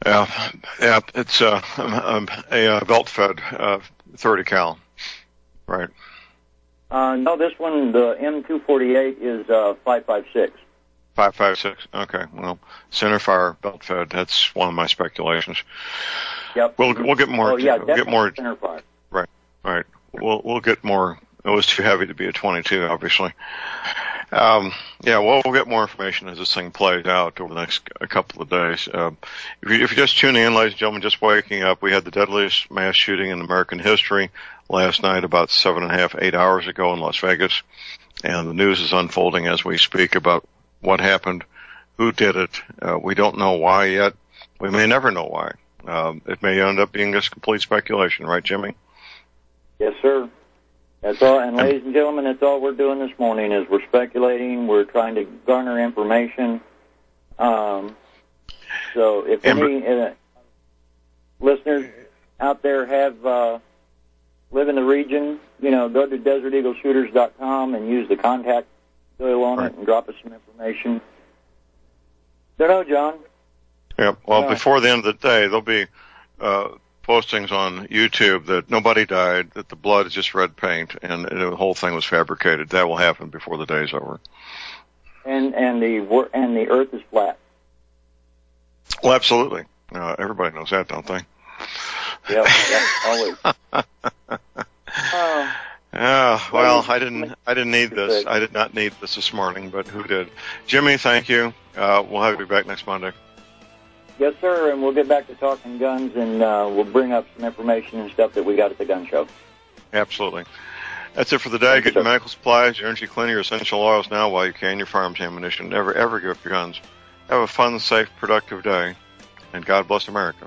Yeah, it's a belt-fed 30 cal, right? No, this one, the M248, is 5.56. 5.56. Okay. Well, centerfire belt-fed. That's one of my speculations. Yep. We'll get more. Oh yeah, we'll get more centerfire. Right. We'll get more. It was too heavy to be a 22, obviously. We'll get more information as this thing plays out over the next couple of days. If you're just tuning in, ladies and gentlemen, just waking up, we had the deadliest mass shooting in American history last night, about 8 hours ago in Las Vegas, and the news is unfolding as we speak about what happened, who did it. We don't know why yet. We may never know why. It may end up being just complete speculation, right, Jimmy? Yes, sir. That's all. And ladies and gentlemen, that's all we're doing this morning is we're speculating. We're trying to garner information. So if any listeners out there live in the region, go to DesertEagleShooters.com and use the contact bill on it and drop us some information. Don't know, John. Yeah. Well, before the end of the day, there'll be postings on YouTube that nobody died, that the blood is just red paint, and the whole thing was fabricated. That will happen before the day's over. And the Earth is flat. Well, absolutely. Everybody knows that, don't they? Yeah, always. Well, I didn't need this. I did not need this morning, but who did? Jimmy, thank you. We'll have you back next Monday. Yes, sir, and we'll get back to talking guns, and we'll bring up some information and stuff that we got at the gun show. Absolutely. That's it for the day. Get your medical supplies, your energy cleaner, your essential oils now while you can, your firearms ammunition. Never, ever give up your guns. Have a fun, safe, productive day, and God bless America.